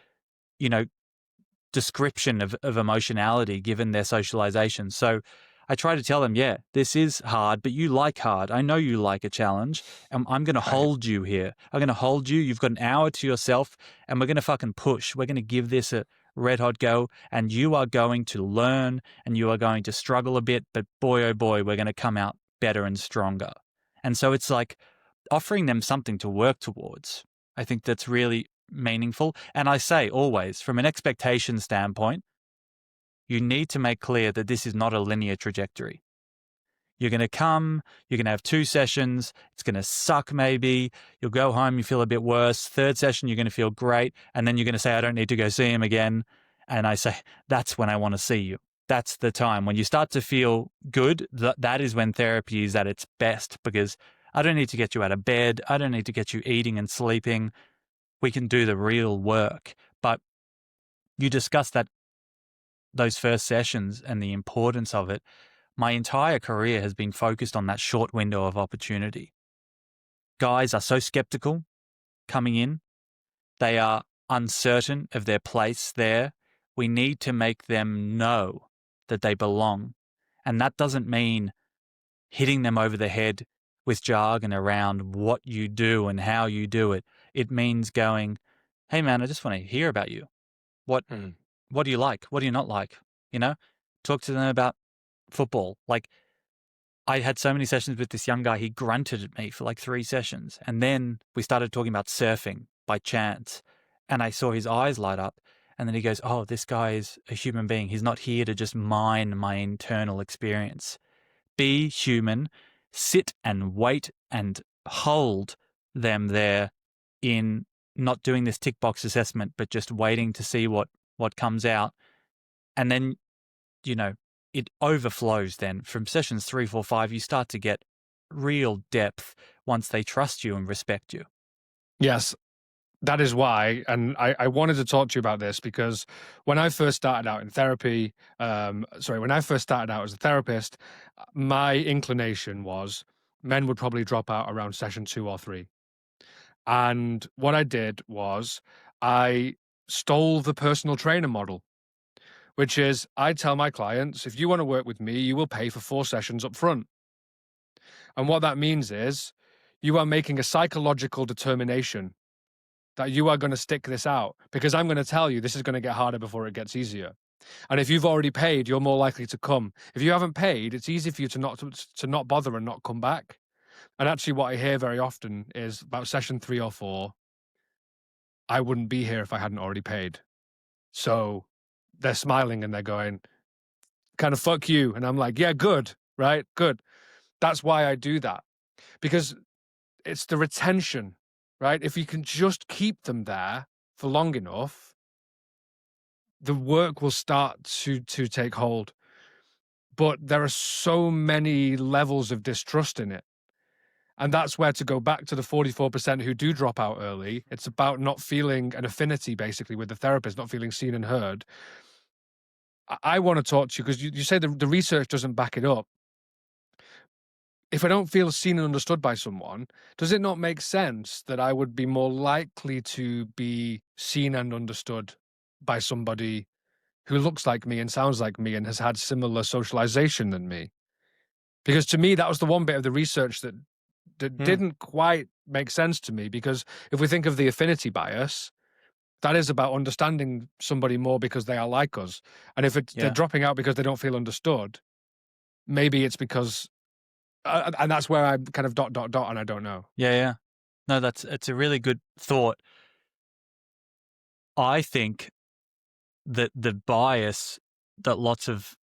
description of emotionality given their socialization. So I try to tell them, yeah, this is hard, but you like hard. I know you like a challenge, and I'm going to hold you here. I'm going to hold you. You've got an hour to yourself, and we're going to fucking push. We're going to give this a red hot go, and you are going to learn, and you are going to struggle a bit, but boy, oh boy, we're going to come out better and stronger. And so it's like offering them something to work towards. I think that's really meaningful. And I say always, from an expectation standpoint, you need to make clear that this is not a linear trajectory. You're going to come, you're going to have 2 sessions, it's going to suck maybe, you'll go home, you feel a bit worse, 3rd session, you're going to feel great, and then you're going to say, I don't need to go see him again. And I say, that's when I want to see you. That's the time. When you start to feel good, that is when therapy is at its best, because I don't need to get you out of bed, I don't need to get you eating and sleeping. We can do the real work. But you discussed those first sessions and the importance of it. My entire career has been focused on that short window of opportunity. Guys are so skeptical coming in. They are uncertain of their place there. We need to make them know that they belong. And that doesn't mean hitting them over the head with jargon around what you do and how you do it. It means going, hey man, I just want to hear about you. What do you like? What do you not like? Talk to them about football. Like, I had so many sessions with this young guy, he grunted at me for like 3 sessions. And then we started talking about surfing by chance. And I saw his eyes light up. And then he goes, oh, this guy is a human being. He's not here to just mine my internal experience. Be human, sit and wait and hold them there in not doing this tick box assessment, but just waiting to see what comes out. And then, it overflows then. From sessions 3, 4, 5, you start to get real depth once they trust you and respect you. Yes, that is why. And I wanted to talk to you about this because when I first started out in therapy, when I first started out as a therapist, my inclination was men would probably drop out around session 2 or 3. And what I did was I stole the personal trainer model, which is I tell my clients, if you want to work with me, you will pay for 4 sessions up front. And what that means is you are making a psychological determination that you are going to stick this out because I'm going to tell you this is going to get harder before it gets easier. And if you've already paid, you're more likely to come. If you haven't paid, it's easy for you to not bother and not come back. And actually what I hear very often is about session 3 or 4, I wouldn't be here if I hadn't already paid. So they're smiling and they're going, kind of fuck you. And I'm like, yeah, good, right? Good. That's why I do that. Because it's the retention, right? If you can just keep them there for long enough, the work will start to take hold. But there are so many levels of distrust in it. And that's where, to go back to the 44% who do drop out early, it's about not feeling an affinity, basically, with the therapist, not feeling seen and heard. I want to talk to you because you say the research doesn't back it up. If I don't feel seen and understood by someone, does it not make sense that I would be more likely to be seen and understood by somebody who looks like me and sounds like me and has had similar socialization than me? Because to me, that was the one bit of the research that didn't quite make sense to me, because if we think of the affinity bias, that is about understanding somebody more because they are like us. And if they're dropping out because they don't feel understood, maybe it's because, and that's where I kind of ... and I don't know. Yeah. No, it's a really good thought. I think that the bias that lots of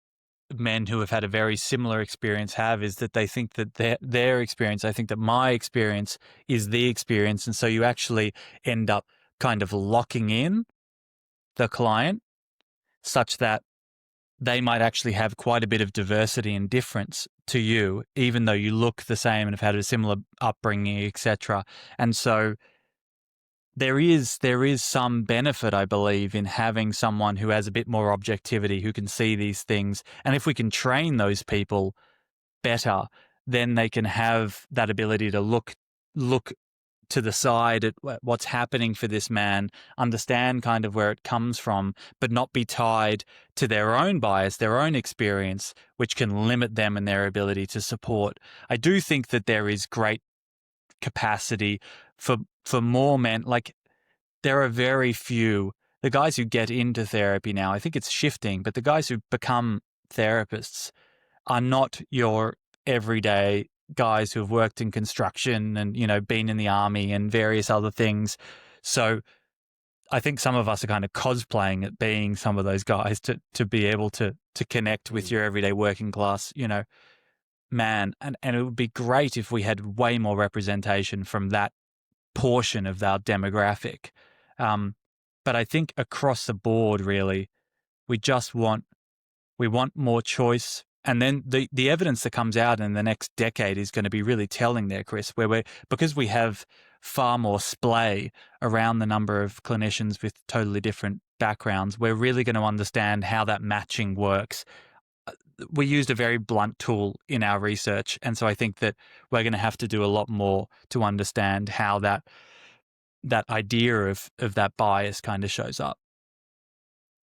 men who have had a very similar experience have is that they think that their experience, I think that my experience is the experience. And so you actually end up kind of locking in the client such that they might actually have quite a bit of diversity and difference to you, even though you look the same and have had a similar upbringing, etc. And so there is some benefit, I believe, in having someone who has a bit more objectivity, who can see these things. And if we can train those people better, then they can have that ability to look to the side at what's happening for this man, understand kind of where it comes from, but not be tied to their own bias, their own experience, which can limit them in their ability to support. I do think that there is great capacity for more men. Like, there are very few, the guys who get into therapy now, I think it's shifting, but the guys who become therapists are not your everyday guys who have worked in construction and, been in the army and various other things. So I think some of us are kind of cosplaying at being some of those guys to be able to connect with your everyday working class, man. And it would be great if we had way more representation from that portion of our demographic. But I think across the board, really, we want more choice. And then the evidence that comes out in the next decade is going to be really telling there, Chris, because we have far more splay around the number of clinicians with totally different backgrounds, we're really going to understand how that matching works. We used a very blunt tool in our research, and so I think that we're going to have to do a lot more to understand how that idea of that bias kind of shows up.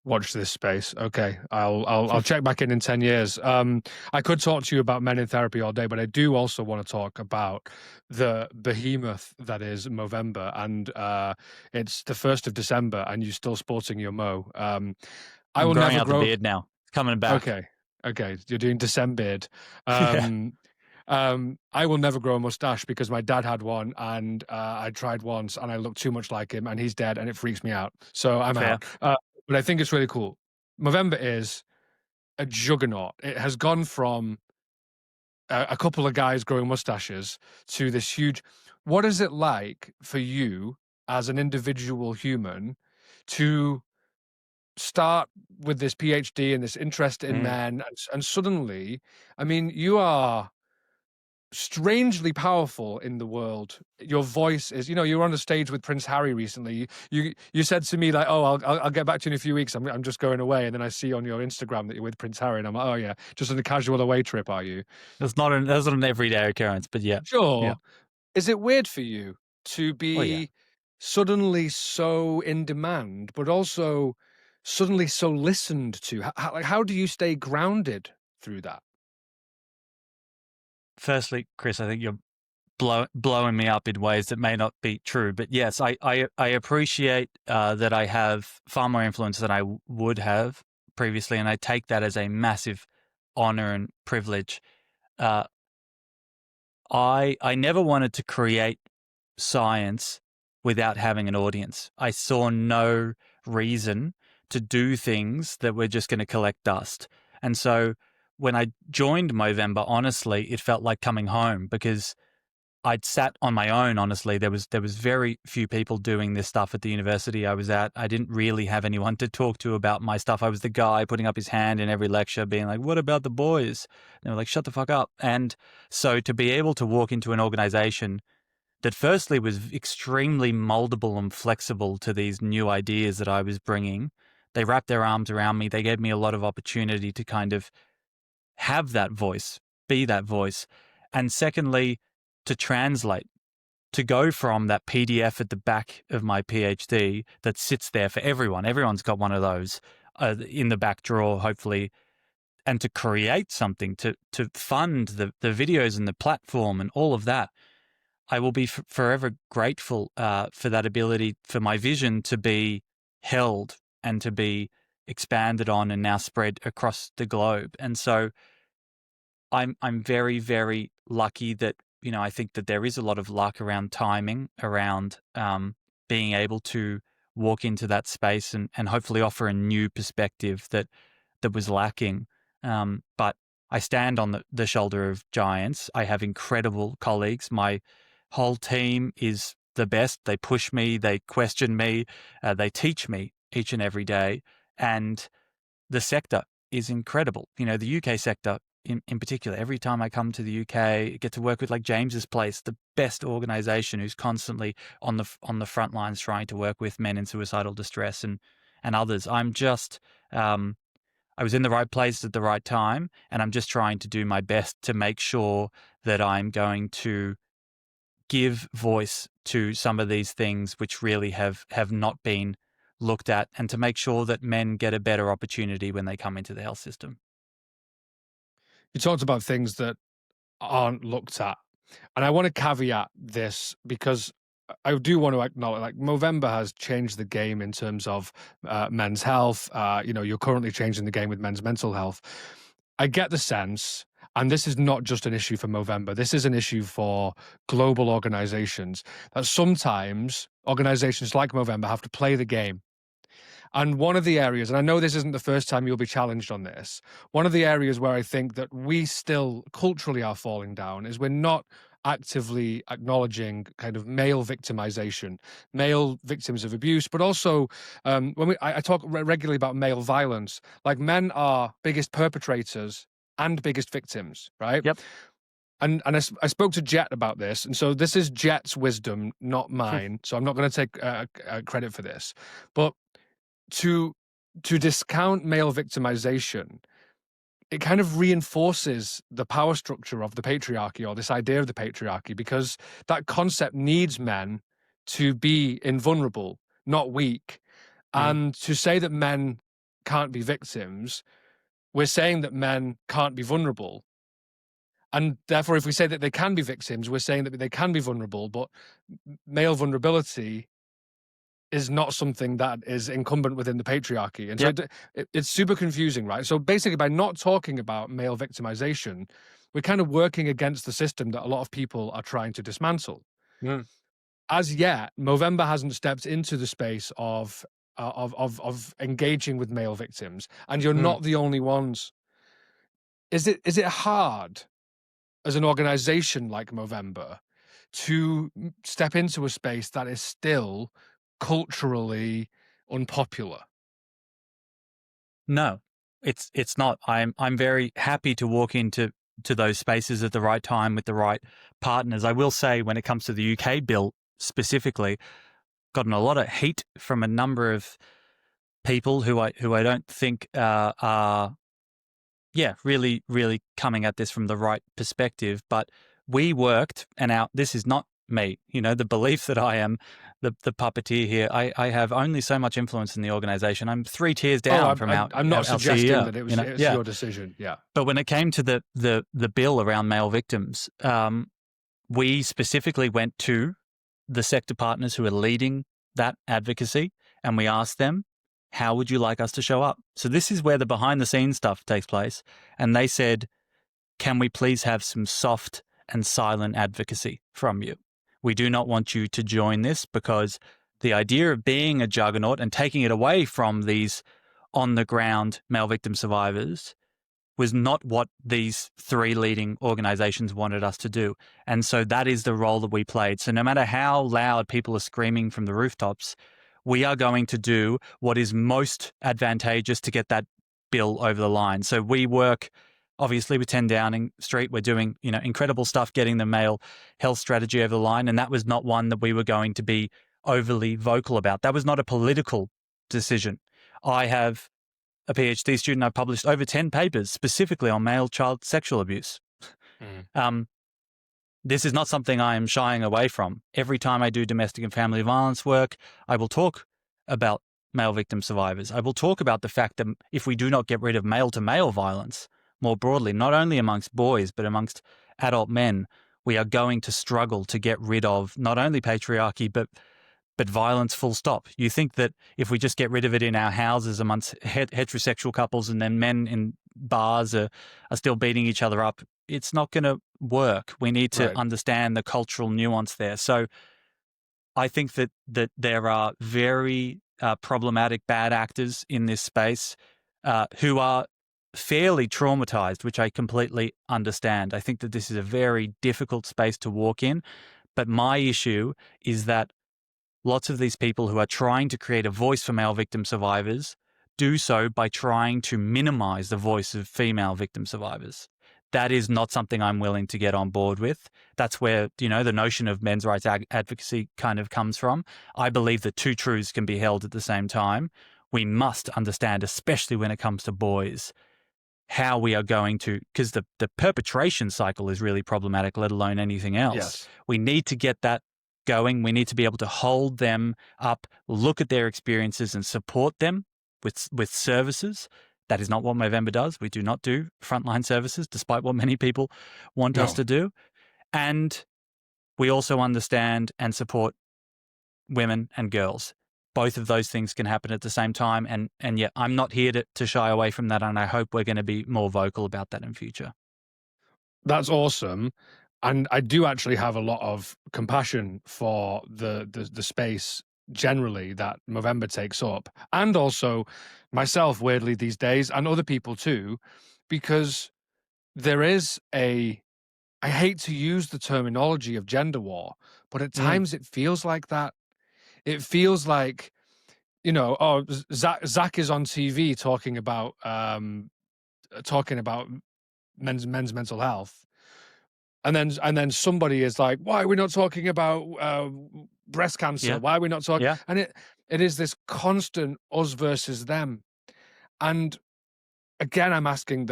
Watch this space. Okay, I'll check back in 10 years. I could talk to you about men in therapy all day, but I do also want to talk about the behemoth that is Movember, and it's the 1st of December, and you're still sporting your Mo. I'm growing out the beard now. It's coming back. Okay, you're doing December. Yeah. I will never grow a mustache because my dad had one, and I tried once, and I looked too much like him, and he's dead, and it freaks me out. So I'm Fair. out. But I think it's really cool. Movember is a juggernaut. It has gone from a couple of guys growing mustaches to this huge. What is it like for you as an individual human to start with this PhD and this interest in men, and suddenly, I mean, you are strangely powerful in the world. Your voice is, you were on the stage with Prince Harry recently. You said to me, like, oh, I'll get back to you in a few weeks. I'm just going away. And then I see on your Instagram that you're with Prince Harry, and I'm like, oh yeah, just on a casual away trip, are you? That's not an everyday occurrence, but yeah. Sure. Yeah. Is it weird for you to be suddenly so in demand, but also suddenly so listened to? How do you stay grounded through that? Firstly, Chris, I think you're blowing me up in ways that may not be true. But yes, I appreciate that I have far more influence than I would have previously, and I take that as a massive honor and privilege. I never wanted to create science without having an audience. I saw no reason to do things that were just going to collect dust. And so when I joined Movember, honestly, it felt like coming home because I'd sat on my own. Honestly, there was very few people doing this stuff at the university I was at. I didn't really have anyone to talk to about my stuff. I was the guy putting up his hand in every lecture being like, what about the boys? And they were like, shut the fuck up. And so to be able to walk into an organization that firstly was extremely moldable and flexible to these new ideas that I was bringing, they wrapped their arms around me. They gave me a lot of opportunity to kind of have that voice, be that voice. And secondly, to translate, to go from that PDF at the back of my PhD that sits there for everyone. Everyone's got one of those in the back drawer, hopefully, and to create something, to fund the videos and the platform and all of that. I will be forever grateful for that ability, for my vision to be held and to be expanded on and now spread across the globe. And so I'm very, very lucky that, I think that there is a lot of luck around timing, around being able to walk into that space and hopefully offer a new perspective that was lacking. But I stand on the shoulder of giants. I have incredible colleagues. My whole team is the best. They push me, they question me, they teach me each and every day. And the sector is incredible. The UK sector in particular. Every time I come to the UK, I get to work with like James's Place, the best organization who's constantly on the front lines trying to work with men in suicidal distress and others. I'm just I was in the right place at the right time, and I'm just trying to do my best to make sure that I'm going to give voice to some of these things which really have not been looked at, and to make sure that men get a better opportunity when they come into the health system. You talked about things that aren't looked at. And I want to caveat this because I do want to acknowledge, like, Movember has changed the game in terms of men's health. You're currently changing the game with men's mental health. I get the sense, and this is not just an issue for Movember, this is an issue for global organizations, that sometimes organizations like Movember have to play the game. And one of the areas, and I know this isn't the first time you'll be challenged on this, one of the areas where I think that we still culturally are falling down is we're not actively acknowledging kind of male victimization, male victims of abuse, but also I talk regularly about male violence, like men are biggest perpetrators and biggest victims, right? Yep. And I spoke to Jet about this, and so this is Jet's wisdom, not mine. So I'm not going to take credit for this, but to discount male victimization, it kind of reinforces the power structure of the patriarchy, or this idea of the patriarchy, because that concept needs men to be invulnerable, not weak. And to say that men can't be victims, we're saying that men can't be vulnerable. And therefore, if we say that they can be victims, we're saying that they can be vulnerable, but male vulnerability is not something that is incumbent within the patriarchy. And so it's super confusing, right? So basically, by not talking about male victimization, we're kind of working against the system that a lot of people are trying to dismantle. As yet, Movember hasn't stepped into the space of engaging with male victims, and you're not the only ones. Is it hard as an organization like Movember to step into a space that is still culturally unpopular? No, it's not. I'm very happy to walk into those spaces at the right time with the right partners. I will say, when it comes to the UK bill specifically, gotten a lot of heat from a number of people who I don't think are really coming at this from the right perspective. But we worked, and this is not me, the belief that I am the puppeteer here. I have only so much influence in the organization. I'm 3 tiers down from our I'm not our suggesting CEO, that it was your decision. Yeah. But when it came to the bill around male victims, we specifically went to the sector partners who are leading that advocacy, and we asked them, how would you like us to show up? So this is where the behind the scenes stuff takes place. And they said, can we please have some soft and silent advocacy from you? We do not want you to join this, because the idea of being a juggernaut and taking it away from these on the ground male victim survivors was not what these 3 leading organizations wanted us to do. And so that is the role that we played. So no matter how loud people are screaming from the rooftops, we are going to do what is most advantageous to get that bill over the line. So we work obviously with 10 Downing Street. We're doing, incredible stuff getting the male health strategy over the line. And that was not one that we were going to be overly vocal about. That was not a political decision. I have a PhD student. I've published over 10 papers specifically on male child sexual abuse. This is not something I am shying away from. Every time I do domestic and family violence work, I will talk about male victim survivors. I will talk about the fact that if we do not get rid of male-to-male violence more broadly, not only amongst boys, but amongst adult men, we are going to struggle to get rid of not only patriarchy, but violence full stop. You think that if we just get rid of it in our houses amongst heterosexual couples, and then men in bars are still beating each other up, it's not going to work. We need to understand the cultural nuance there. So I think that there are very problematic bad actors in this space who are fairly traumatized, which I completely understand. I think that this is a very difficult space to walk in. But my issue is that lots of these people who are trying to create a voice for male victim survivors do so by trying to minimize the voice of female victim survivors. that is not something I'm willing to get on board with. That's where, the notion of men's rights advocacy kind of comes from. I believe that two truths can be held at the same time. We must understand, especially when it comes to boys, how we are going to, because the perpetration cycle is really problematic, let alone anything else. Yes. We need to get that going. We need to be able to hold them up, look at their experiences and support them with services. That is not what Movember does. We do not do frontline services, despite what many people want us to do. And we also understand and support women and girls. Both of those things can happen at the same time. And yet I'm not here to shy away from that. And I hope we're going to be more vocal about that in future. That's awesome. And I do actually have a lot of compassion for the space generally that Movember takes up, and also myself, weirdly, these days, and other people too, because there is I hate to use the terminology of gender war, but at times it feels like that. It feels like, Zach is on TV talking about men's mental health. And then somebody is like, why are we not talking about breast cancer? Yeah. Why are we not talking? Yeah. And it is this constant us versus them. And again, I'm asking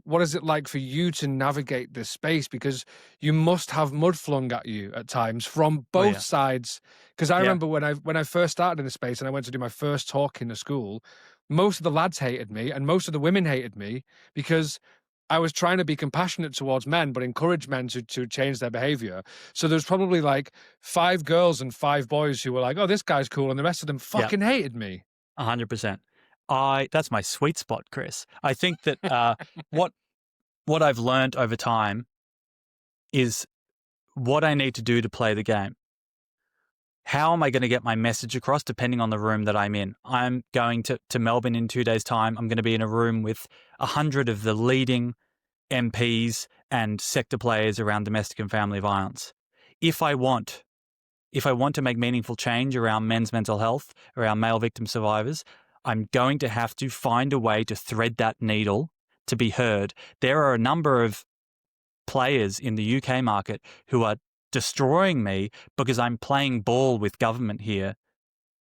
what is it like for you to navigate this space? Because you must have mud flung at you at times from both sides. Because I remember when I first started in the space and I went to do my first talk in the school, most of the lads hated me and most of the women hated me because I was trying to be compassionate towards men, but encourage men to change their behavior. So there's probably like 5 girls and 5 boys who were like, oh, this guy's cool. And the rest of them fucking hated me. 100%. That's my sweet spot, Chris. I think that what I've learned over time is what I need to do to play the game. How am I going to get my message across depending on the room that I'm in? I'm going to Melbourne in 2 days' time. I'm going to be in a room with 100 of the leading MPs and sector players around domestic and family violence. If I want to make meaningful change around men's mental health, around male victim survivors, I'm going to have to find a way to thread that needle to be heard. There are a number of players in the UK market who are destroying me because I'm playing ball with government here.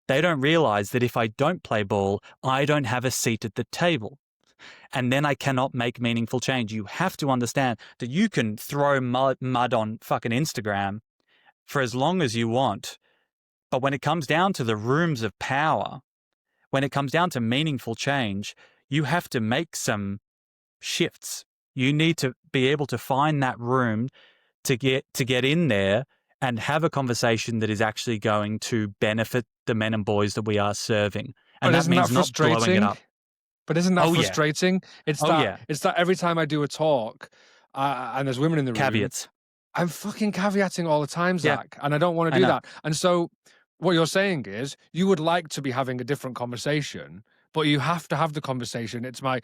They don't realize that if I don't play ball, I don't have a seat at the table. And then I cannot make meaningful change. You have to understand that you can throw mud on fucking Instagram for as long as you want. But when it comes down to the rooms of power, when it comes down to meaningful change, you have to make some shifts. You need to be able to find that room to get in there and have a conversation that is actually going to benefit the men and boys that we are serving. And that means not blowing it up. But isn't that frustrating? It's that every time I do a talk and there's women in the room. Caveats. I'm fucking caveating all the time, Zach, and I don't want to do that. And so what you're saying is you would like to be having a different conversation, but you have to have the conversation. It's my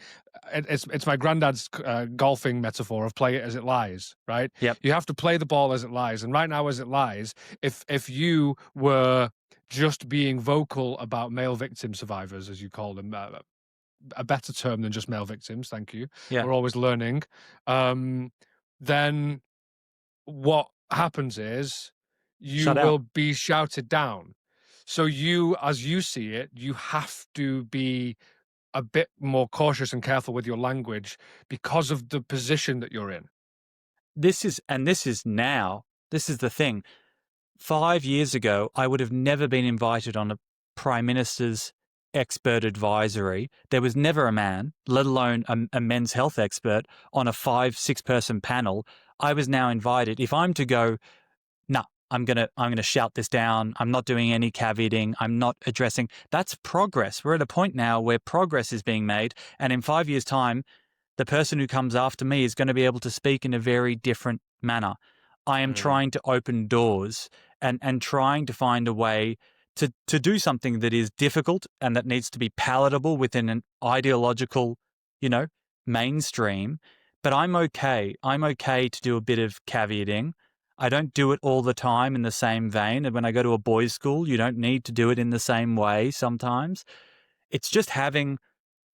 granddad's golfing metaphor of play it as it lies, right? Yep. You have to play the ball as it lies. And right now, as it lies, if you were just being vocal about male victim survivors, as you call them, a better term than just male victims, thank you. Yeah. We're always learning. Then what happens is you will be shouted down. So you, as you see it, you have to be a bit more cautious and careful with your language because of the position that you're in. This is the thing. 5 years ago, I would have never been invited on a Prime Minister's expert advisory. There was never a man, let alone a men's health expert, on a 5-6 person panel. I was now invited. If I'm to go, no, I'm gonna shout this down. I'm not doing any caveating. I'm not addressing. That's progress. We're at a point now where progress is being made, and in 5 years' time, the person who comes after me is going to be able to speak in a very different manner. I am trying to open doors and trying to find a way to do something that is difficult and that needs to be palatable within an ideological, mainstream. But I'm okay. I'm okay to do a bit of caveating. I don't do it all the time in the same vein. And when I go to a boys' school, you don't need to do it in the same way sometimes. It's just having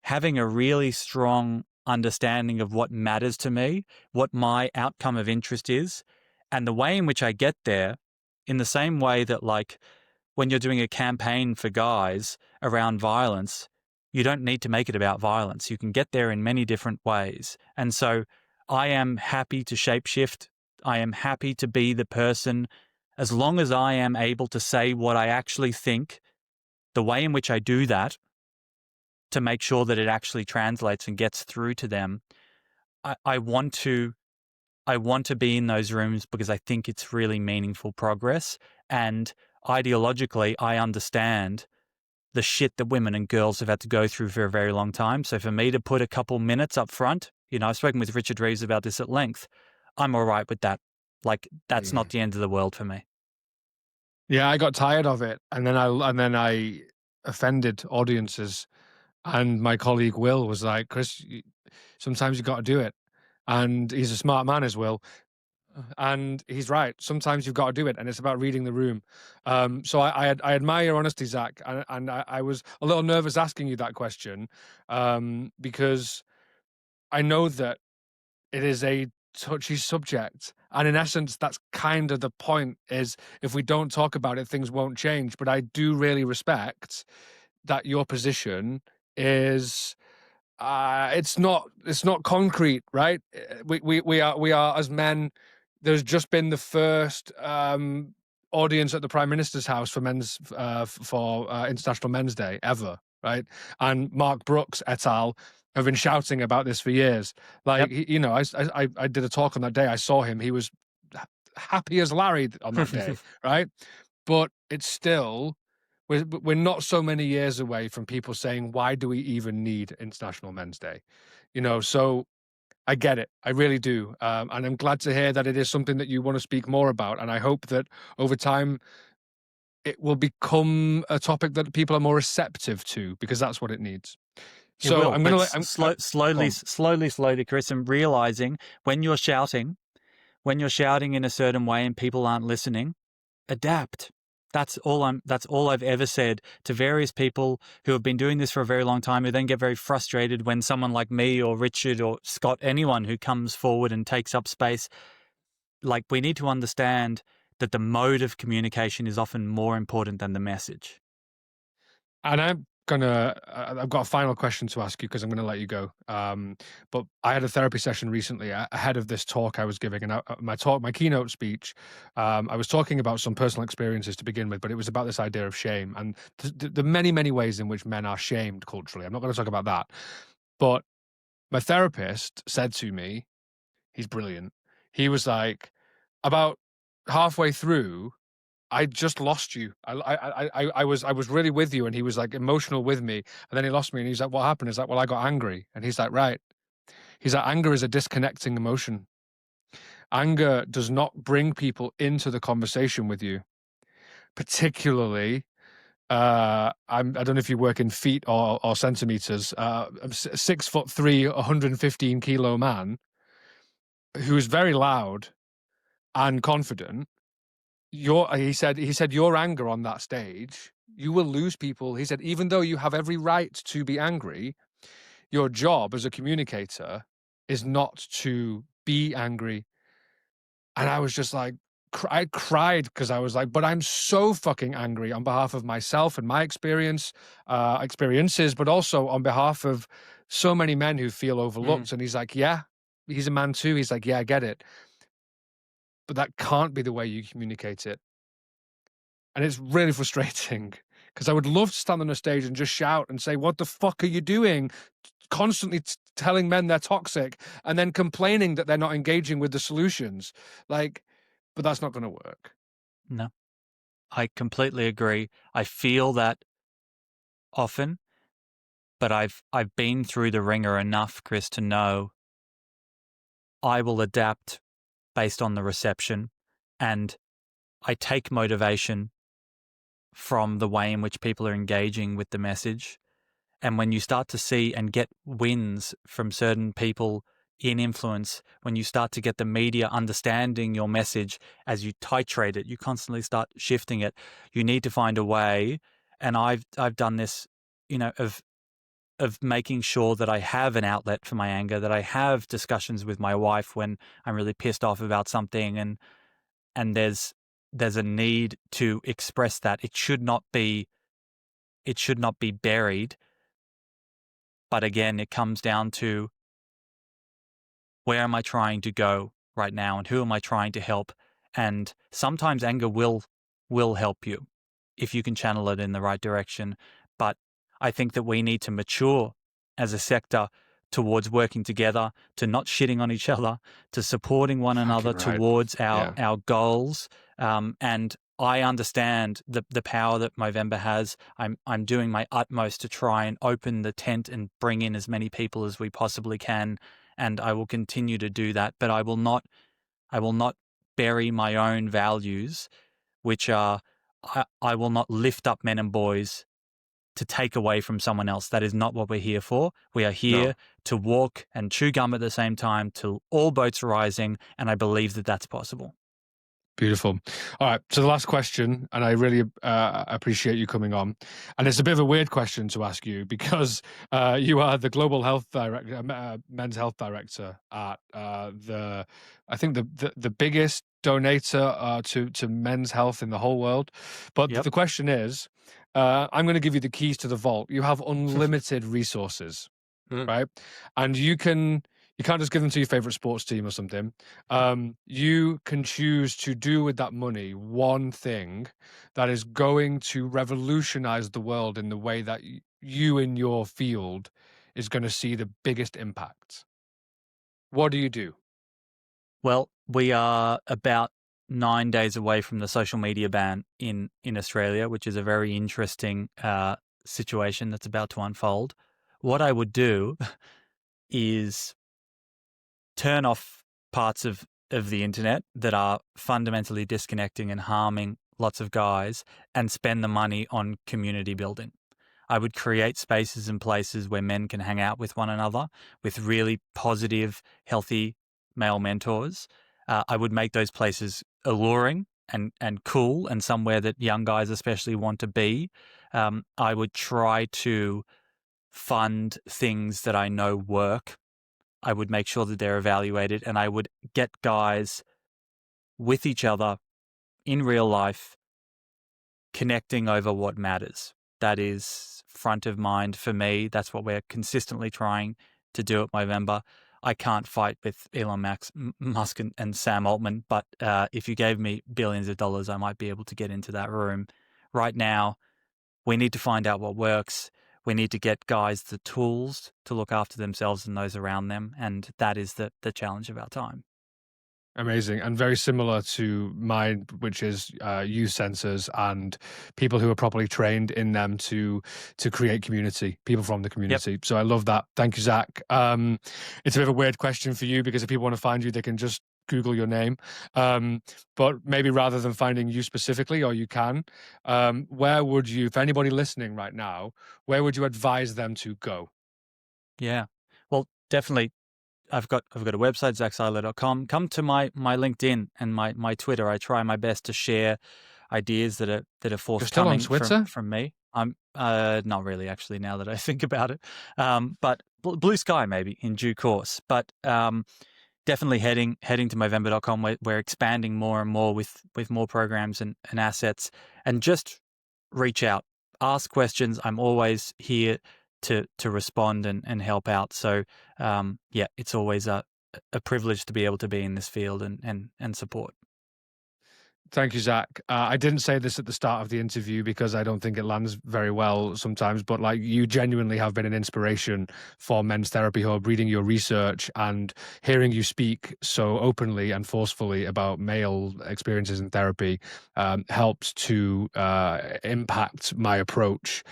a really strong understanding of what matters to me, what my outcome of interest is, and the way in which I get there, in the same way that, like, when you're doing a campaign for guys around violence, you don't need to make it about violence. You can get there in many different ways. And so I am happy to shapeshift. I am happy to be the person, as long as I am able to say what I actually think, the way in which I do that, to make sure that it actually translates and gets through to them. I want to be in those rooms because I think it's really meaningful progress. And ideologically, I understand the shit that women and girls have had to go through for a very long time. So for me to put a couple minutes up front, I've spoken with Richard Reeves about this at length. I'm all right with that. Like, that's not the end of the world for me. Yeah, I got tired of it, and then I offended audiences, and my colleague Will was like, "Chris, sometimes you got to do it," and he's a smart man as Will, and he's right. Sometimes you've got to do it, and it's about reading the room. So I admire your honesty, Zac, and I was a little nervous asking you that question, because I know that it is a touchy subject, and in essence that's kind of the point, is if we don't talk about it, things won't change. But I do really respect that your position is it's not concrete, right? We are as men. There's just been the first audience at the Prime Minister's house for International Men's Day ever, right? And Mark Brooks et al. Have been shouting about this for years. Like, Yep. I did a talk on that day. I saw him. He was happy as Larry on that day, right? But it's still, we're not so many years away from people saying, why do we even need International Men's Day? So I get it. I really do. And I'm glad to hear that it is something that you want to speak more about. And I hope that over time it will become a topic that people are more receptive to, because that's what it needs. It So will, I'm but going to slowly, Chris, and realizing when you're shouting in a certain way and people aren't listening, adapt. That's all I've ever said to various people who have been doing this for a very long time, who then get very frustrated when someone like me or Richard or Scott, anyone who comes forward and takes up space. Like, we need to understand that the mode of communication is often more important than the message. And I've got a final question to ask you, because I'm going to let you go. But I had a therapy session recently ahead of this talk I was giving, and my keynote speech, I was talking about some personal experiences to begin with, but it was about this idea of shame and the many, many ways in which men are shamed culturally. I'm not going to talk about that, but my therapist said to me, he's brilliant. He was like, about halfway through, I just lost you. I was really with you, and he was like emotional with me, and then he lost me, and he's like, "What happened?" He's like, "Well, I got angry," and he's like, "Right." He's like, "Anger is a disconnecting emotion. Anger does not bring people into the conversation with you, particularly." I don't know if you work in feet or centimeters. I'm 6'3", 115 kilo man who is very loud and confident. He said your anger on that stage, you will lose people. He said, even though you have every right to be angry, your job as a communicator is not to be angry. And I was just like, I cried, because I was like, but I'm so fucking angry on behalf of myself and my experiences, but also on behalf of so many men who feel overlooked. And he's like, yeah, he's a man too. He's like, yeah, I get it. But that can't be the way you communicate it. And it's really frustrating, because I would love to stand on a stage and just shout and say, what the fuck are you doing? Constantly telling men they're toxic and then complaining that they're not engaging with the solutions. But that's not going to work. No, I completely agree. I feel that often, but I've been through the ringer enough, Chris, to know I will adapt based on the reception, and I take motivation from the way in which people are engaging with the message. And when you start to see and get wins from certain people in influence, when you start to get the media understanding your message as you titrate it, you constantly start shifting it. You need to find a way, and I've done this, of of making sure that I have an outlet for my anger, that I have discussions with my wife when I'm really pissed off about something, and there's a need to express that. It should not be buried. But again, it comes down to, where am I trying to go right now, and who am I trying to help? And sometimes anger will help you if you can channel it in the right direction. But I think that we need to mature as a sector towards working together, to not shitting on each other, to supporting one another towards our goals. And I understand the power that Movember has. I'm doing my utmost to try and open the tent and bring in as many people as we possibly can, and I will continue to do that. But I will not bury my own values, which are, I will not lift up men and boys to take away from someone else. That is not what we're here for. We are here to walk and chew gum at the same time, till all boats are rising, and I believe that that's possible. Beautiful. All right. So the last question, and I really appreciate you coming on. And it's a bit of a weird question to ask you, because you are the global health director, men's health director at the biggest donator to men's health in the whole world. But the question is, I'm going to give you the keys to the vault. You have unlimited resources, right? And you can't just give them to your favorite sports team or something. You can choose to do with that money one thing that is going to revolutionize the world in the way that you in your field is going to see the biggest impact. What do you do? Well, we are about 9 days away from the social media ban in Australia, which is a very interesting situation that's about to unfold. What I would do is turn off parts of the internet that are fundamentally disconnecting and harming lots of guys, and spend the money on community building. I would create spaces and places where men can hang out with one another, with really positive, healthy male mentors. I would make those places alluring and cool, and somewhere that young guys especially want to be. I would try to fund things that I know work. I would make sure that they're evaluated, and I would get guys with each other in real life, connecting over what matters. That is front of mind for me. That's what we're consistently trying to do at Movember. I can't fight with Elon Musk and Sam Altman, but if you gave me billions of dollars, I might be able to get into that room. Right now, we need to find out what works. We need to get guys the tools to look after themselves and those around them, and that is the challenge of our time. Amazing. And very similar to mine, which is youth sensors and people who are properly trained in them to create community, people from the community. So I love that. Thank you, Zac. It's a bit of a weird question for you, because if people want to find you, they can just Google your name. But maybe rather than finding you specifically, or you can, where would you, for anybody listening right now, where would you advise them to go? Yeah. Well, definitely. I've got a website, zacseidler.com. Come to my LinkedIn and my Twitter. I try my best to share ideas that are forthcoming from me. I'm not really, actually, now that I think about it. But Blue Sky maybe in due course. But definitely heading to Movember.com. We're expanding more and more with more programs and assets. And just reach out, ask questions. I'm always here to respond and help out. So it's always a privilege to be able to be in this field and support. Thank you, Zac. I didn't say this at the start of the interview because I don't think it lands very well sometimes, but like, you genuinely have been an inspiration for Men's Therapy Hub. Reading your research and hearing you speak so openly and forcefully about male experiences in therapy helps to impact my approach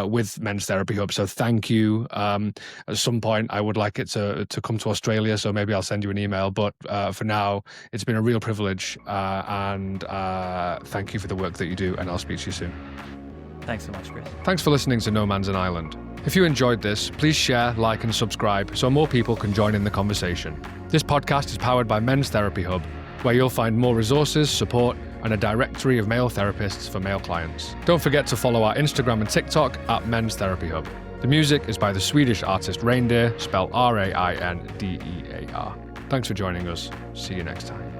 with Men's Therapy Hub. So thank you. At some point, I would like it to come to Australia, so maybe I'll send you an email. But for now, it's been a real privilege, and thank you for the work that you do, and I'll speak to you soon. Thanks so much, Chris. Thanks for listening to No Man's an Island. If you enjoyed this, please share, like, and subscribe so more people can join in the conversation. This podcast is powered by Men's Therapy Hub, where you'll find more resources, support, and a directory of male therapists for male clients. Don't forget to follow our Instagram and TikTok at Men's Therapy Hub. The music is by the Swedish artist Reindeer, spelled Raindear. Thanks for joining us. See you next time.